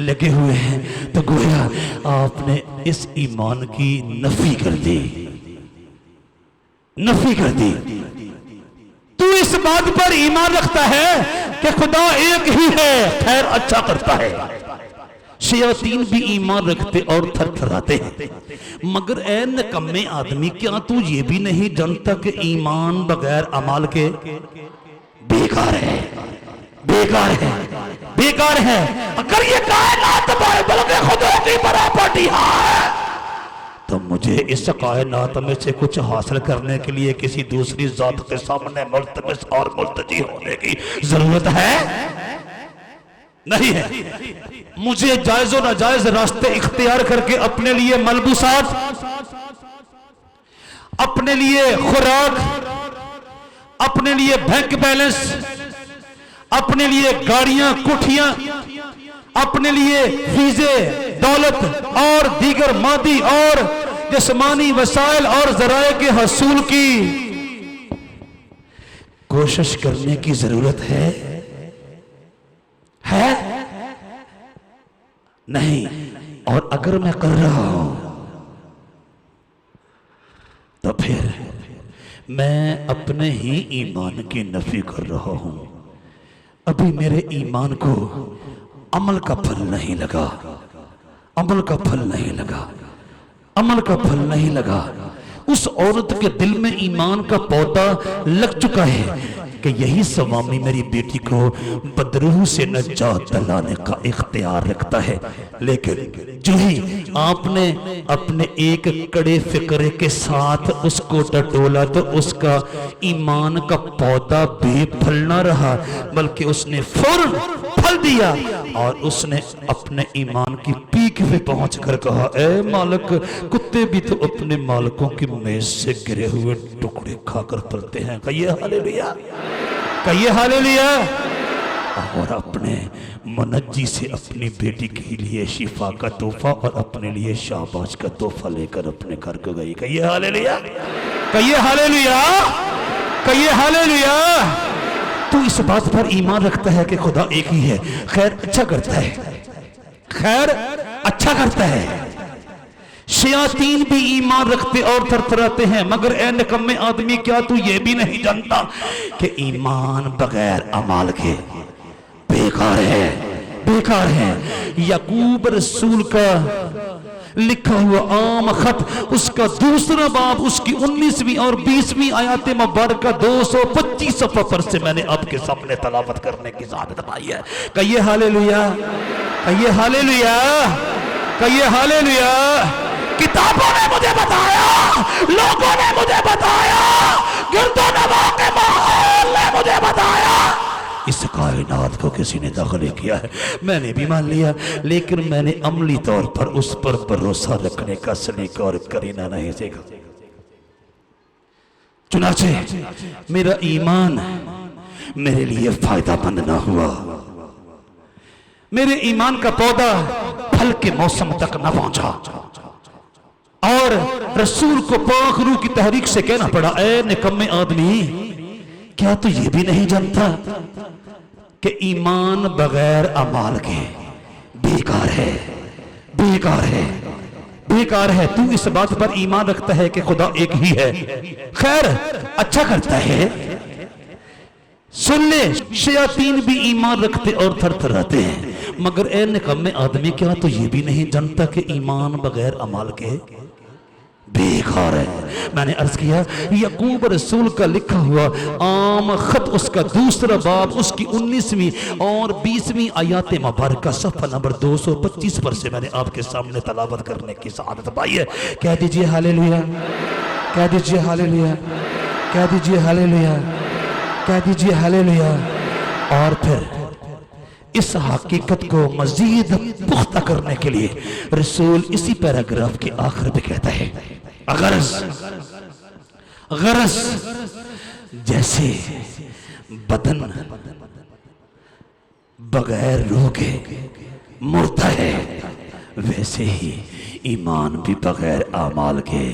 लगे हुए हैं। तो गोया आपने इस ईमान की नफी कर दी, नफी कर दी। तू इस बात पर ईमान रखता है कि खुदा एक ही है, खैर अच्छा करता है। शयातीन भी ईमान रखते और थरथराते हैं। मगर ऐ निकम्मे आदमी, क्या तू ये भी नहीं जानता कि ईमान बगैर अमाल के बेकार है, बेकार है, बेकार है। अगर ये कायनात बाइबल में खुदा की प्रॉपर्टी है तो मुझे इस कायनात में से कुछ हासिल करने के लिए किसी दूसरी जात के सामने मुल्तमिस और मुल्तजी होने की जरूरत है? नहीं है। मुझे जायज़ और नाजायज रास्ते इख्तियार करके अपने लिए मलबूसात, अपने लिए खुराक, अपने लिए बैंक बैलेंस, अपने लिए गाड़ियां, कुठियां, अपने लिए वीजे, दौलत और दीगर मादी और जिस्मानी वसाइल और जराए के हसूल की कोशिश करने की जरूरत है? नहीं। और अगर मैं कर रहा हूं तो फिर मैं अपने ही ईमान की नफी कर रहा हूं। अभी मेरे ईमान को अमल का फल नहीं लगा, अमल का फल नहीं लगा, अमल का फल नहीं लगा। उस औरत के दिल में ईमान का पौधा लग चुका है, कि यही स्वामी मेरी बेटी को बदरूह से नजात दिलाने का इख्तियार रखता है। लेकिन जो ही आपने अपने एक कड़े फिक्रे के साथ उसको टटोला तो उसका ईमान का पौधा बेफल न रहा, बल्कि उसने फौरन फल दिया और उसने अपने ईमान की पीक पे पहुंचकर कहा, ए मालिक, कुत्ते भी तो अपने मालिकों की मेज से गिरे हुए टुकड़े खाकर पलते हैं। कहिए हालेलुया, कहिए हालेलुया। और अपने मुनज्जी से अपनी बेटी के लिए शिफा का तोहफा और अपने लिए शाबाश का तोहफा लेकर अपने घर को गई। कहिए हालेलुया, कहिए हालेलुया, कहिए हालेलुया। तू इस बात पर ईमान रखता है कि खुदा एक ही है, खैर अच्छा करता है, खैर अच्छा करता है। शयातीन भी ईमान रखते और थरथराते हैं, मगर ए निकम्मे आदमी, क्या तू ये भी नहीं जानता कि ईमान बगैर अमाल के बेकार है, बेकार है। याकूब रसूल का लिखा हुआ आम खत, उसका दूसरा बाब, उसकी 19वीं और 20वीं आयत मुबारक 225 सफ़ा पर से मैंने आपके सामने तलावत करने की ज़ाहमत पाई है। कहिए हालेलुया, कहिए हालेलुया, कहिए हालेलुया। किताबों ने मुझे बताया, लोगों ने मुझे बताया, गिरदोनवा के माहौल ने मुझे बताया, इस कायनात को किसी ने दखल किया है। मैंने भी मान लिया, लेकिन मैंने अमली तौर पर उस पर भरोसा रखने का सलीका और करीना नहीं सीखा। चुनाचे मेरा ईमान मेरे लिए फायदामंद ना हुआ, मेरे ईमान का पौधा फल के मौसम तक न पहुंचा और रसूल को पाक रूह की तहरीक से कहना पड़ा, ए निकम्मे आदमी, क्या तू ये भी नहीं जानता कि ईमान बगैर अमाल के बेकार है, बेकार है, बेकार है। तू इस बात पर ईमान रखता है कि खुदा एक ही है, खैर अच्छा करता है। सुन ले, शयातीन भी ईमान रखते और थरथराते हैं, मगर ए निकम्मे आदमी, क्या तो ये भी नहीं जानता कि ईमान बगैर अमाल के बेकार है। मैंने अर्ज किया, याकूब रसूल का लिखा हुआ आम खत, उसका दूसरा बाब, उसकी 19वीं और 20वीं आयत मुबारक सफ़ा नंबर 225 पर से मैंने आपके सामने तलावत करने की सआदत पाई है। कह दीजिए हालेलुया, कह दीजिए हालेलुया, कह दीजिए हालेलुया, कह दीजिए हालेलुया। और फिर इस हकीकत को मजीद पुख्ता करने के लिए रसूल इसी पैराग्राफ के आखिर पे कहता है, गरज गरज जैसे बदन बगैर रूह के मुर्दा है, वैसे ही ईमान भी बगैर आमाल के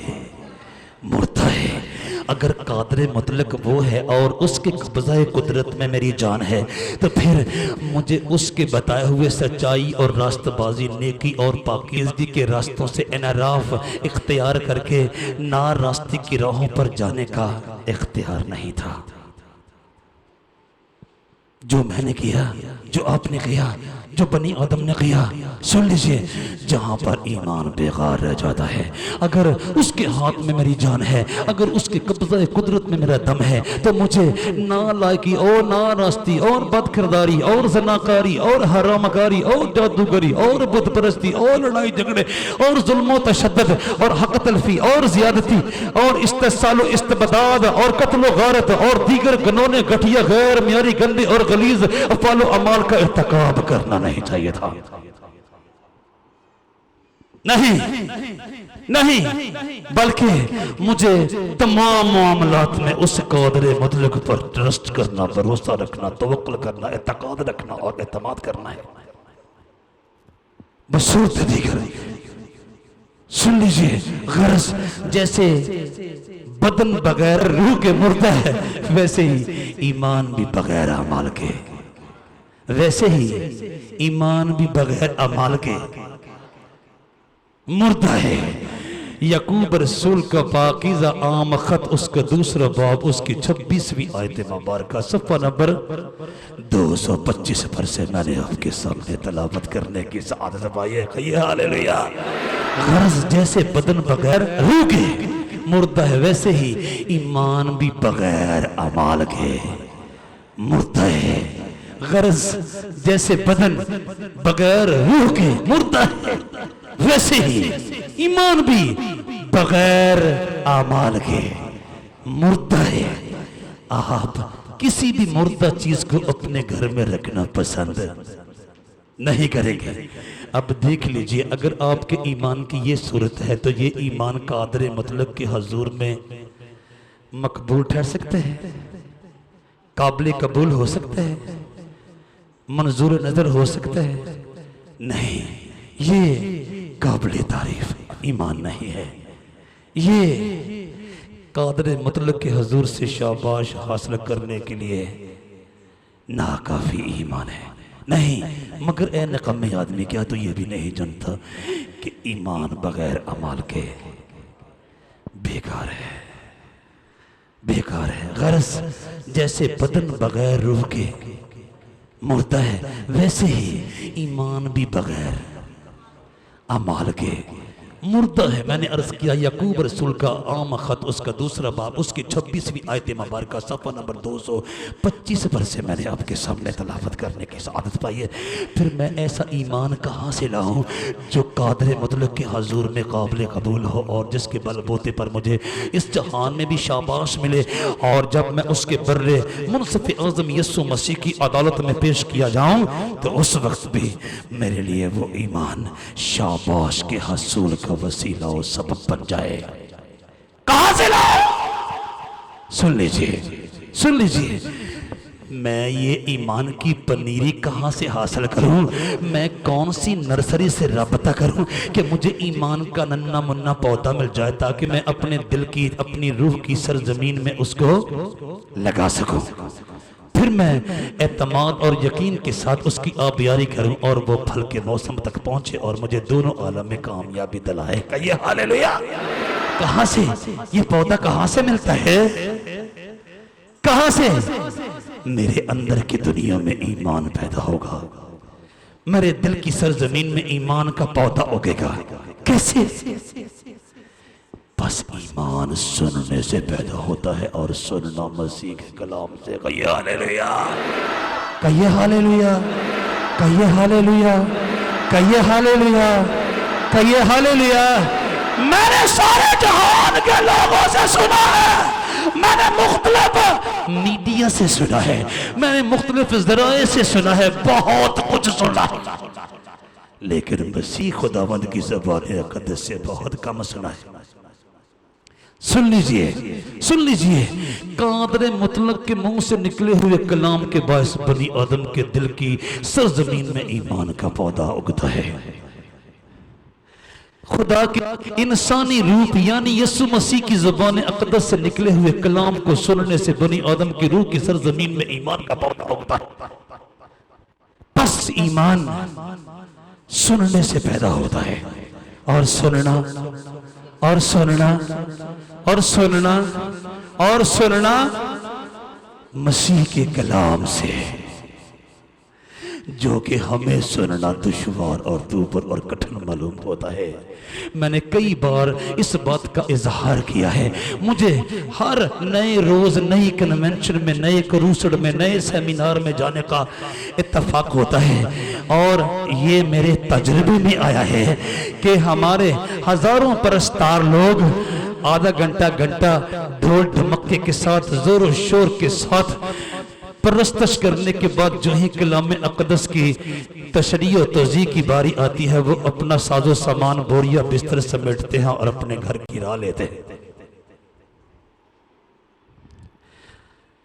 मुर्दा है। अगर कादरे मुतलक वो है और उसके कब्ज़ाए कुदरत में मेरी जान है, तो फिर मुझे उसके बताए हुए सच्चाई और रास्तबाजी, नेकी और पाकीज़गी के रास्तों से इनराफ इख्तियार करके ना रास्ते की राहों पर जाने का इख्तियार नहीं था। जो मैंने किया, जो आपने किया, जो बनी आदम ने किया, सुन लीजिए, जहां पर ईमान बेकार रह जाता है, अगर उसके हाथ में मेरी जान है, अगर उसके कब्ज़े कुदरत में मेरा दम है, तो मुझे ना लायकी और ना रास्ती और बदकिरदारी और ज़नाकारी और हरामकारी और जादूगरी और बुत परस्ती और लड़ाई झगड़े और जुल्म तशद्दुद और हक तलफी और ज़ियादती और इस्तेसाल इस्तेबदाद और कत्ल गारत और दीगर गनोने घटिया गैर मियारी गंदे और गलीज अफ़ाल अमाल का इर्तिकाब करना नहीं चाहिए था। नहीं नहीं, बल्कि मुझे तमाम मामलात में उस कादरे मुतलक पर ट्रस्ट करना, भरोसा रखना, तवक्कुल करना, एतकाद रखना और एतमाद करना है। बसूरत दीगर सुन लीजिए, गरज जैसे बदन बगैर रूह के मुर्दा है, वैसे ही ईमान भी बगैर अमाल के, वैसे ही ईमान भी बगैर अमाल के मुर्दा है। याकूब रसूल का पाकीज़ा आम खत, उसका दूसरा बाब, उसकी 26वीं आयत मुबारक सफ़ा नंबर 225 पर से मैंने आपके सामने तलावत करने की सआदत पाई है। कहिए हालेलुया। गरज जैसे बदन बगैर रूह के मुर्दा है, वैसे ही ईमान भी बगैर अमाल के मुर्दा है। गरज जैसे बदन बगैर रूह के मुर्दा है, वैसे ही ईमान भी बगैर आमाल के मुर्दा है। आप किसी भी मुर्दा चीज को अपने घर में रखना पसंद नहीं करेंगे। अब देख लीजिए, अगर आपके ईमान की ये सूरत है तो ये ईमान कादर मतलब के हजूर में मकबूल ठहर सकते हैं, काबिल कबूल हो सकता है, मंजूर नजर हो सकता है? नहीं, ये काबिल तारीफ ईमान नहीं है। ये कादर मतलब के हजूर से शाबाश हासिल करने के लिए नाकाफी ईमान है। नहीं, मगर ए निकम्मे आदमी, क्या तो ये भी नहीं जानता कि ईमान बगैर अमाल के बेकार है, बेकार है। गरज जैसे बदन बगैर रूह के मुर्दा है, वैसे ही ईमान भी बगैर अमाल के मुर्दा है। मैंने अर्ज किया यकूब रसूल का आम खत, उसका दूसरा बाब, उसकी 26वीं आयत मुबारक, सफ़ा नंबर 225 पर से मैंने आपके सामने तलावत करने की आदत पाई है। फिर मैं ऐसा ईमान कहाँ से लाऊं जो कादर मतलब के हजूर में काबिल कबूल हो और जिसके बलबूते पर मुझे इस जहान में भी शाबाश मिले, और जब मैं उसके बर्रे मुनसिफ आज़म यस्सु मसीह की अदालत में पेश किया जाऊं तो उस वक्त भी मेरे लिए वो ईमान शाबाश के हसूल का वसीला और सबब बन जाए। कहां से लाओ? सुन लीजिए, सुन लीजिए, मैं ये ईमान की पनीरी कहां से हासिल करूं? मैं कौन सी नर्सरी से राबता करूं कि मुझे ईमान का नन्ना मुन्ना पौधा मिल जाए ताकि मैं अपने दिल की, अपनी रूह की सरजमीन में उसको लगा सकूं। फिर मैं एतमाद और यकीन के साथ उसकी आबियारी करूं और वो फल के मौसम तक पहुंचे और मुझे दोनों आलम में कामयाबी दिलाए। कहिए हालेलुया। कहां से ये पौधा कहां से मिलता है? कहां से? मेरे अंदर की दुनिया में ईमान पैदा होगा, मेरे दिल की सरजमीन में ईमान का पौधा उगेगा। कैसे? बस ईमान सुनने से पैदा होता है और सुनना मसीह के कलाम से। कहिए हालेलुया, कहिए हालेलुया, कहिए हालेलुया, कहिए हालेलुया, कहिए हालेलुया। मैंने सारे जहान के लोगों से सुना है, मैंने मुख्तलिफ मीडिया से सुना है, मैंने मुख्तलिफ ज़राए से सुना है, बहुत कुछ सुना है, लेकिन मसीह खुदावंद की ज़बान अक़दस से बहुत कम सुना है। सुन लीजिए, सुन लीजिए, कादर मुतलक के मुंह से निकले हुए कलाम के बायस बनी आदम के दिल की सरजमीन में ईमान का पौधा उगता है। खुदा के इंसानी रूप यानी यीशु मसीह की ज़बान अक़दस से निकले हुए कलाम को सुनने से बनी आदम की रूह की सरजमीन में ईमान का पौधा उगता है। बस ईमान सुनने से पैदा होता है, और सुनना और सुनना और सुनना और सुनना मसीह के कलाम से, जो कि हमें सुनना दुश्वार और दूबर और कठिन मालूम होता है। मैंने कई बार इस बात का इजहार किया है, मुझे हर नए रोज नई कन्वेंशन में, नए क्रूसेड में, नए सेमिनार में जाने का इत्तेफाक होता है, और ये मेरे तजुर्बे में आया है कि हमारे हजारों परस्तार लोग आधा घंटा ढोल ढमक्के के साथ, जोर शोर के साथ परस्तश करने के बाद जो ही कलाम अक़दस की तशरीह और तौज़ीह की बारी आती है, वो अपना साजो सामान बोरिया बिस्तर समेटते हैं और अपने घर की राह लेते हैं।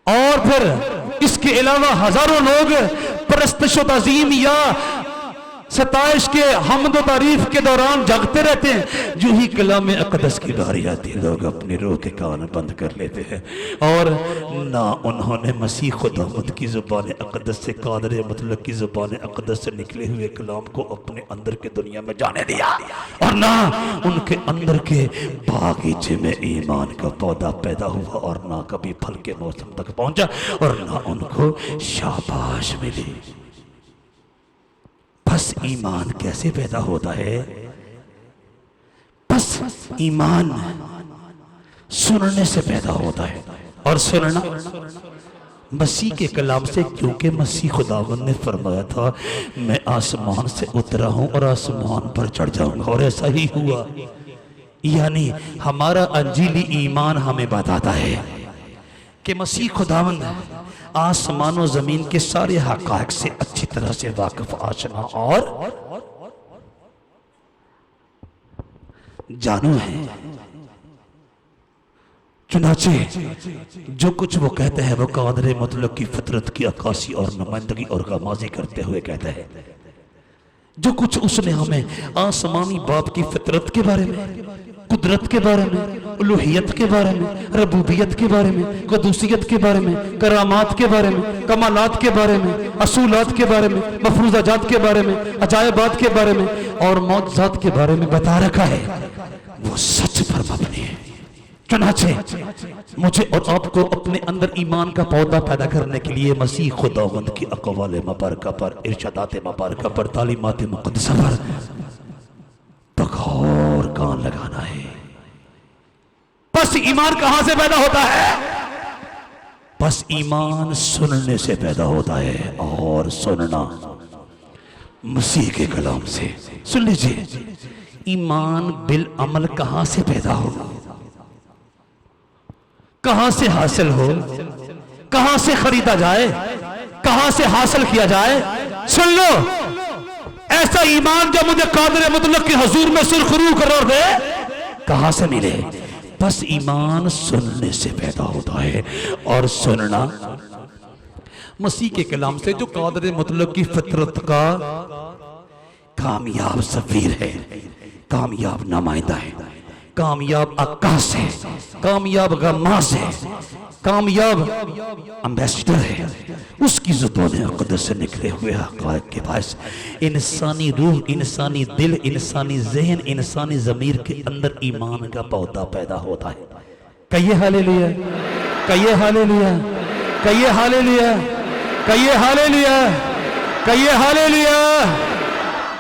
और फिर इसके अलावा हजारों लोग परस्तश व ताज़ीम या सताइश के हमद व तारीफ के दौरान जागते रहते हैं। जो ही कलाम अक़दस की बारी आती है, लोग अपने रूह के कान बंद कर लेते हैं, और ना उन्होंने मसीह खुदावंद की ज़ुबान अक़दस से, कादर मतलब की ज़ुबान अक़दस से निकले हुए कलाम को अपने अंदर के दुनिया में जाने दिया, और ना उनके अंदर के बागीचे में ईमान का पौधा पैदा हुआ, और ना कभी फल के मौसम तक पहुंचा, और ना उनको शाबाश मिली। बस ईमान कैसे पैदा होता है? बस ईमान सुनने से पैदा होता है, और सुनना मसीह के कलाम से, क्योंकि मसीह खुदावंद ने फरमाया था मैं आसमान से उतरा हूं और आसमान पर चढ़ जाऊंगा, और ऐसा ही हुआ। यानी हमारा अंजीली ईमान हमें बताता है कि मसीह खुदावंद आसमान और जमीन के सारे हक़ाइक़ से अच्छी तरह से वाकिफ, आशना और जानू है। चुनाचे जो कुछ वो कहते हैं वो कादर मुतलक की फितरत की अक्कासी और नुमाइंदगी और गमाज़ी करते हुए कहते हैं। जो कुछ उसने हमें आसमानी बाप की फितरत के बारे में, कुदरत के बारे में, उलूहियत के बारे में, रबूबियत के बारे में, कदूसियत के बारे में, करामात के बारे में, कमालात के बारे में, असूलात के बारे में, मफरूजाजात के बारे में, अजायबात के बारे में और मौजज़ात के बारे में बता रखा है, वो सच पर मबनी है। चुनाचे मुझे और आपको अपने अंदर ईमान का पौधा पैदा करने के लिए मसीह खुदावंद की अक़वाल मुबारका पर, इरशादात मुबारका पर, तालीमात मुक़द्दसा पर बगौर कान लगाना है। बस ईमान कहां से पैदा होता है? बस ईमान सुनने से पैदा होता है, और सुनना मसीह के कलाम से। सुन लीजिए, ईमान बिल अमल कहां से पैदा हो, कहां से हासिल हो, कहां से खरीदा जाए, कहां से हासिल किया जाए? सुन लो, ऐसा ईमान जो मुझे कादिर मुतलक के हुजूर में सुरखरू करार दे, कहां से मिले? बस ईमान सुनने से पैदा होता है, और सुनना मसीह के कलाम से, जो कादिर मुतलक की फितरत का कामयाब सफीर है, कामयाब नुमाइंदा है, कामयाब अक्कास है, कामयाब गमास है, कामयाब एम्बेसडर है। उसकी ज़ुबान अक़दस से निकले हुए हक़ाइक़ के पास इंसानी रूह, इंसानी दिल, इंसानी ज़हन, इंसानी ज़मीर के अंदर ईमान का पौधा पैदा होता है। कहिए हालेलुया, कहिए हालेलुया, कहिए हालेलुया, कहिए हालेलुया, कहिए हालेलुया।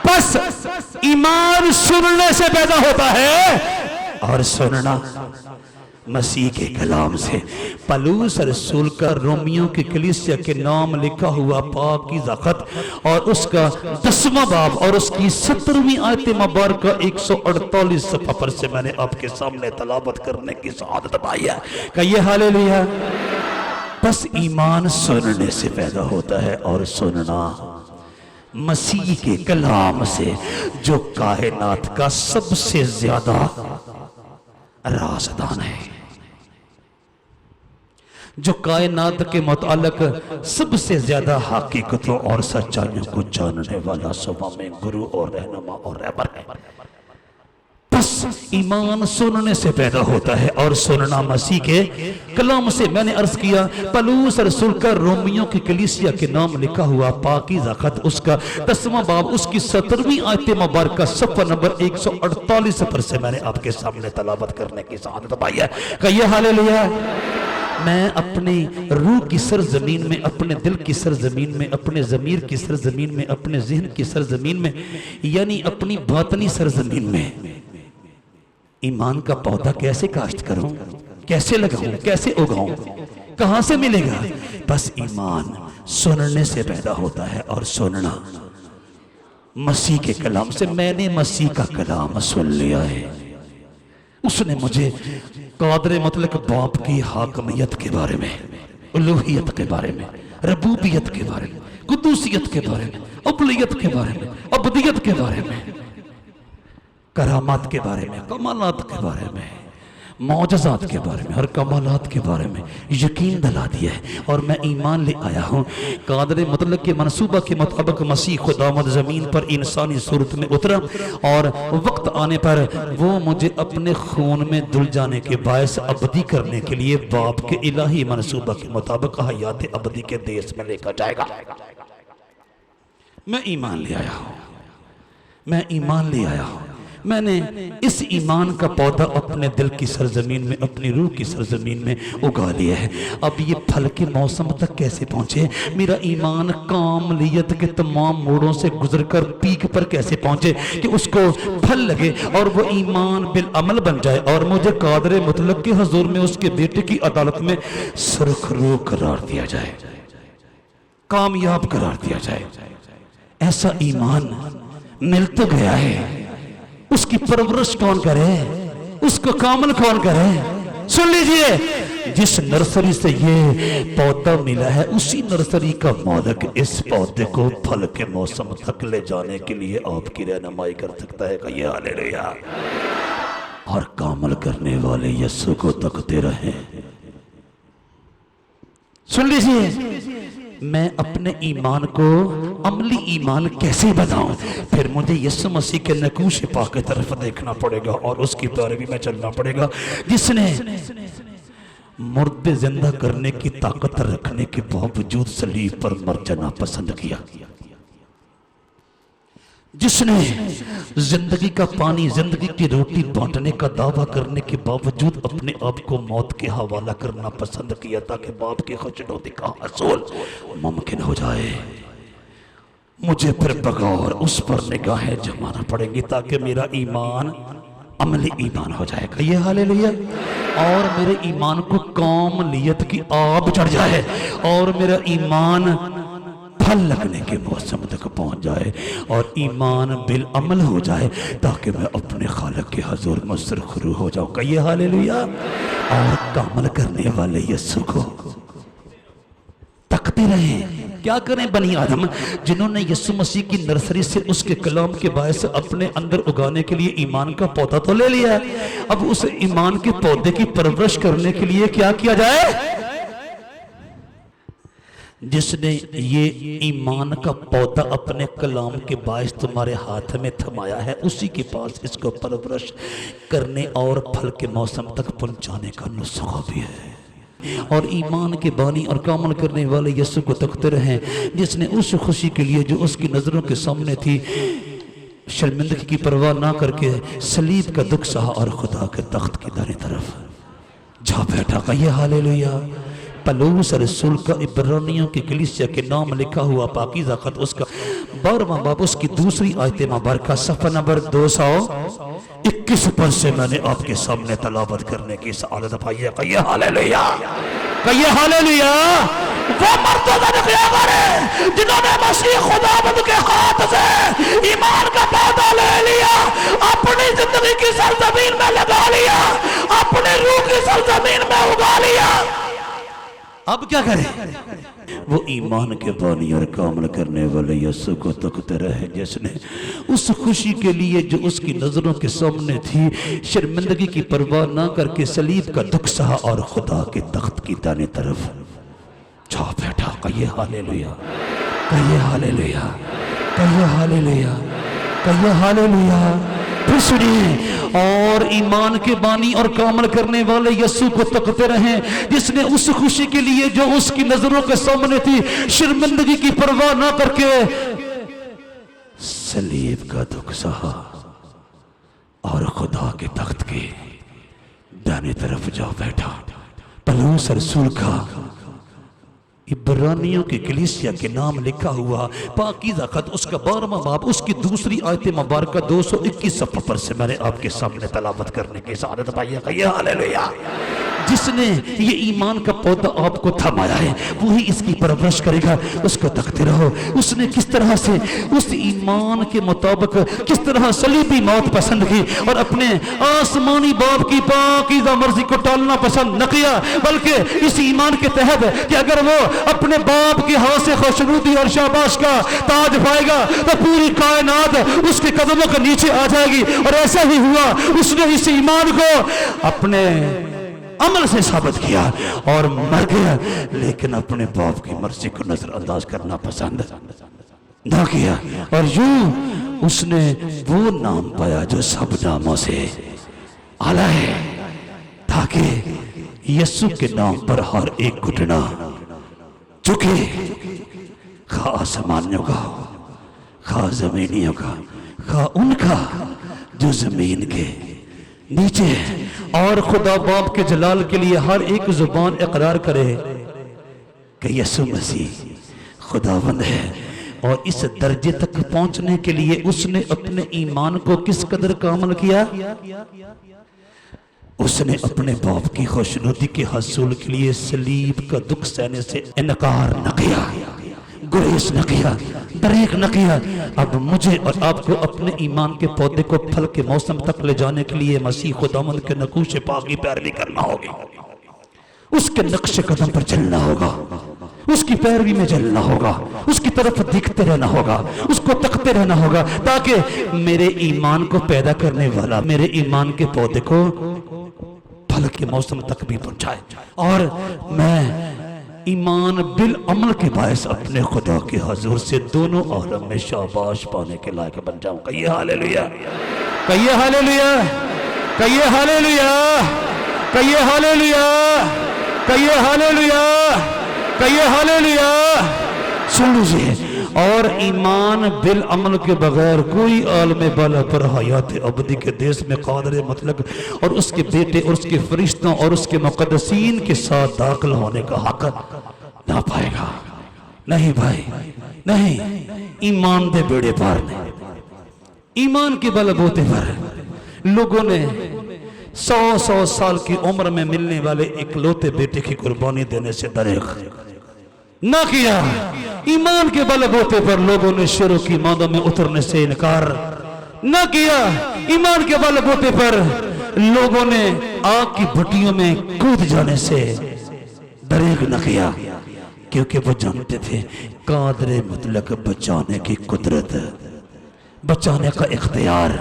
बस ईमान सुनने से पैदा होता है, और सुनना मसीह के कलाम से। पलूस रसूल का रोमियो की कलीसिया के नाम लिखा हुआ पाकीज़ा खत और उसका 10वां बाब और उसकी 17वीं आयत मुबारक 148 सफ़ा पर से मैंने आपके सामने तलावत करने की सआदत पाई है। कहिए हालेलुया। बस ईमान सुनने से पैदा होता है, और सुनना मसीह के कलाम से, जो कायनात का सबसे ज्यादा राज़दान है, जो कायनात के मुताल्लिक सबसे ज्यादा हकीकतों और सच्चाइयों को जानने वाला सुबह में गुरु और रहनुमा और रहबर है। बस ईमान सुनने से पैदा होता है, और सुनना मसीह के कलाम से। मैंने अर्ज किया, पलूस रसूल का रोमियो की कलीसिया के नाम लिखा हुआ पाकीज़ा खत, उसका 10वां बाब, उसकी 17वीं आयत मुबारक सफ़ा नंबर 148 पर से मैंने आपके सामने तलावत करने की सआदत पाई है। कहिए हालेलुया। मैं अपनी रूह की सरजमीन में, अपने दिल की सरजमीन में, अपने ज़मीर की सरजमीन में, अपने ज़हन की सरजमीन में, यानी अपनी बातनी सरजमीन में ईमान का पौधा कैसे काश्त करूं, कैसे लगाऊं, कैसे उगाऊं, कहां से मिलेगा? बस ईमान सुनने से पैदा होता है, और सुनना मसीह के कलाम से। मैंने मसीह का कलाम सुन लिया है, उसने मुझे कादर मुतलक बाप की हाकमियत के बारे में, उलूहियत के बारे में, रबूबियत के बारे में, कुदूसियत के बारे में, अबलियत के बारे में, अबदियत के बारे में, करामात के बारे में, कमालात के बारे में, मौजज़ात के बारे में और कमालात के बारे में यकीन दिला दिया है। और मैं ईमान ले आया हूँ, कादर मुतलक के मनसूबा के मुताबिक मसीह खुदावंद ज़मीन पर इंसानी सूरत में उतरा, और वक्त आने पर वो मुझे अपने खून में धुल जाने के बायस अबदी करने के लिए बाप के इलाही मनसूबा के मुताबिक हयात अबदी के देश में लेकर जाएगा। मैं ईमान ले आया हूँ, मैं ईमान ले आया हूँ। मैंने इस ईमान का पौधा अपने दिल की सरजमीन में, अपनी रूह की सरजमीन में उगा लिया है। अब ये फल के मौसम तक कैसे पहुंचे? मेरा ईमान कामलियत के तमाम मोड़ों से गुजरकर पीक पर कैसे पहुंचे कि उसको फल लगे और वो ईमान बिल अमल बन जाए और मुझे कादर मुतलक के हुजूर में उसके बेटे की अदालत में सुरखरू करार दिया जाए, कामयाब करार दिया जाए। ऐसा ईमान मिल तो गया है, उसकी परवरिश कौन करे, उसको कामल कौन करे? सुन लीजिए, जिस नर्सरी से ये पौधा मिला है उसी नर्सरी का मालिक इस पौधे को फल के मौसम तक ले जाने के लिए आपकी रहनुमाई कर सकता है। कहिए हालेलुया। और कामल करने वाले यीशु को तकते रहे। सुन लीजिए, मैं अपने ईमान को अमली ईमान कैसे बनाऊं? फिर मुझे यीशु मसीह के नकूश पाक की तरफ देखना पड़ेगा और उसकी पैरवी में चलना पड़ेगा, जिसने मुर्दे जिंदा करने की ताकत रखने के बावजूद सलीब पर मर जाना पसंद किया, जिसने जिंदगी का पानी, जिंदगी की रोटी बांटने का दावा करने के बावजूद अपने आप को मौत के हवाला करना पसंद किया ताकि बाप की खुशनुदी का हसूल मुमकिन हो जाए। मुझे फिर बगौर उस पर निगाहें जमाना पड़ेंगी ताकि मेरा ईमान अमली ईमान हो जाएगा। ये हालेलुया। और मेरे ईमान को कामलियत की आग चढ़ जाए और मेरा ईमान फल लगने के मौसम तक पहुंच जाए और ईमान बिल अमल हो जाए ताकि मैं अपने खालिक के हुजूर में सुरखरू हो जाऊं। कहिए हालेलुया। और कामल करने वाले यीशु को तकते रहे। क्या करें बनी आदम जिन्होंने यीशु मसीह की नर्सरी से उसके कलाम के बायस अपने अंदर उगाने के लिए ईमान का पौधा तो ले लिया है, अब उस ईमान के पौधे की परवरिश करने के लिए क्या किया जाए? जिसने ये ईमान का पौधा अपने कलाम के बायस तुम्हारे हाथ में थमाया है उसी के पास इसको परवरिश करने और फल के मौसम तक पहुंचाने का नुस्खा भी है। और ईमान के बानी और कामल करने वाले यीशु को तकते रहे, जिसने उस खुशी के लिए जो उसकी नजरों के सामने थी शर्मिंदगी की परवाह ना करके सलीब का दुख सहा और खुदा के तख्त की दाहिनी तरफ जा बैठा। कहिए हालेलुया। पलूस रसूल का इब्रानियों की कलीसिया के नाम लिखा हुआ पाकीज़ा खत उसका 12वां बाब उसकी दूसरी आयत मुबारका सफ़ा नंबर 221 पर से मैंने आपके सामने तलावत करने की सआदत पाई है। कहिए हालेलुया। कहिए हालेलुया। वो मर्द जिन्होंने मसीह खुदावंद के हाथ से ईमान का पौधा ले लिया, अपनी जिंदगी की सरजमीन में लगा लिया, अपनी रूह की सरजमीन में उगा लिया। अब क्या करें? वो ईमान के बानी और कामल करने वाले यीशु को तकते रहे, जिसने उस खुशी के लिए जो उसकी नजरों के सामने थी शर्मिंदगी की परवाह ना करके सलीब का दुख सहा और खुदा के तख्त की दाहिनी तरफ जा बैठा। कहिए हालेलुया। कहिए हालेलुया। कहिए हालेलुया। कहिए हालेलुया। फिर सुनिए, और ईमान के बानी और कामल करने वाले यीशु को तकते रहे, जिसने उस खुशी के लिए जो उसकी नजरों के सामने थी शर्मिंदगी की परवाह ना करके सलीब का दुख सहा और खुदा के तख्त के दाहिनी तरफ जा बैठा। पलूस रसूल का इब्रानियों की कलीसिया के नाम लिखा हुआ पाकीज़ा खत उसका 12वां बाब उसकी दूसरी आयत मुबारक 221 सफ़ा पर से मैंने आपके सामने तलावत करने की सआदत पाई है। कहिए हालेलुया। जिसने ये ईमान का पौधा आपको थमाया है वही इसकी परवरिश करेगा। उसको तकते रहो, उसने किस तरह से उस ईमान के मुताबिक किस तरह सलीबी मौत पसंद की और अपने आसमानी बाप की पाकीज़ा मर्जी को टालना पसंद न किया, बल्कि इस ईमान के तहत कि अगर वो अपने बाप के हाथ से खुशनुदी और शाबाश का ताज पाएगा तो पूरी कायनात उसके कदमों के नीचे आ जाएगी। और ऐसा ही हुआ, उसने इस ईमान को अपने अमल से साबित किया और मर गया, लेकिन अपने बाप की मर्जी को नजरअंदाज करना पसंद ना किया। और यूं उसने वो नाम पाया जो सब नामों से आला है, ताकि यीशु के नाम पर हर एक घुटना झुके, खा आसमानियों का, खा जमीनियों का, खा उनका जो जमीन के नीचे है। और खुदा बाप के जलाल के लिए हर एक जुबान इकरार करे कि यीशु मसीह खुदावंद है। और इस दर्जे तक पहुंचने के लिए उसने अपने ईमान को किस कदर का अमल किया? उसने अपने बाप की खुशनुदी के हसूल के लिए सलीब का दुख सहने से इनकार न किया, गुरेज न किया, दरेक न किया। अब मुझे और आपको अपने ईमान के पौधे को फल के मौसम तक ले जाने के लिए मसीह खुदावंद के नकूशे पाक की पैरवी करना होगी, उसके नक्शे कदम पर चलना होगा, उसकी पैरवी में चलना होगा, उसकी तरफ दिखते रहना होगा, उसको तकते रहना होगा, ताकि मेरे ईमान को पैदा करने वाला मेरे ईमान के पौधे को फल के मौसम तक भी पहुंचाए और मैं ईमान बिल अमल के बायस अपने खुदा के हजूर से दोनों आलम में शाबाश पाने के लायक बन जाऊं। कहिए हालेलुया, कहिए हालेलुया, कहिए हालेलुया, कहिए हालेलुया, कहिए हालेलुया, कहिए हालेलुया। सुन लीजिए, और ईमान बिल अमल के बगैर कोई आलम बाला पर हयात अबदी के देश में कादर मतलब और उसके बेटे और उसके फरिश्तों और उसके मुक़द्दसीन के साथ दाखिल होने का हक ना पाएगा। नहीं भाई नहीं, ईमान दे बेड़े पार ने, ईमान के बलबूते पर लोगों ने 100 साल की उम्र में मिलने वाले इकलौते बेटे की कुर्बानी देने से दरेक ना किया। ईमान के बलबूते पर लोगों ने शेरों की मादों में उतरने से इनकार ना किया। ईमान के बलबूते पर लोगों ने आग की भट्टियों में कूद जाने से दरेक न किया, क्योंकि वो जानते थे कादरे मुतलक बचाने की कुदरत, बचाने का इख्तियार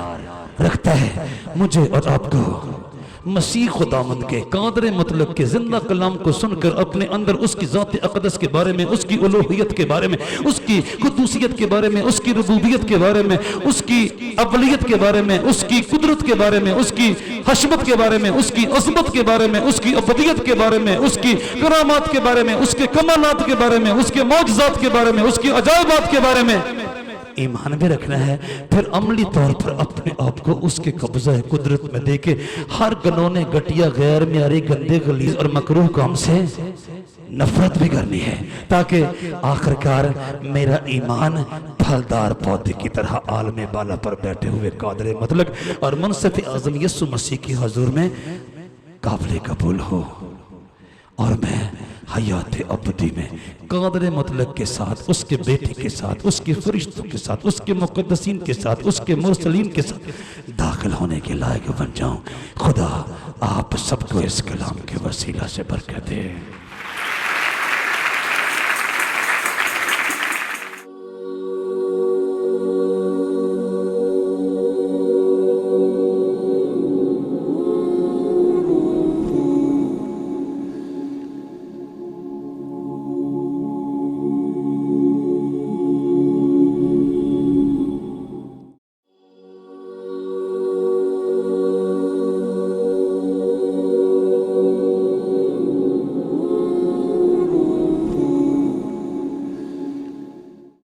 रखता है। मुझे और आपको मसीह खुदावंद के कादर मतलब के जिंदा कलाम को सुनकर अपने अंदर उसकी ज़ात अक़दस के बारे में, उसकी उलूहियत के बारे में, उसकी कुद्दूसियत के बारे में, उसकी रुबूबियत के बारे में, उसकी अवलियत के बारे में, उसकी कुदरत के बारे में, उसकी हशमत के बारे में, उसकी अज़मत के बारे में, उसकी अबदियत के बारे में, उसकी करामात के बारे में, उसके कमालात के बारे में, उसके मौजज़ात के बारे में, उसकी अजायबात के बारे में ईमान भी रखना है। फिर अमली तौर पर अपने आप को उसके कब्जा कुदरत में देके हर गनौने घटिया गैर म्यारी गंदे गलीज और मकरूह काम से नफरत भी करनी है, ताकि आखिरकार मेरा ईमान फलदार पौधे की तरह आलम बाला पर बैठे हुए कादर मतलब और मनसब आज़म यीशु मसीह की हजूर में काबिल कबूल हो और मैं हयात अबदी में कादर मतलब के साथ, उसके बेटे के साथ, उसके फरिश्तों के साथ, उसके मुक़द्दसीन के साथ, उसके मुरसलीन के साथ दाखिल होने के लायक बन जाऊं। खुदा आप सबको इस कलाम के वसीला से बरकत दे।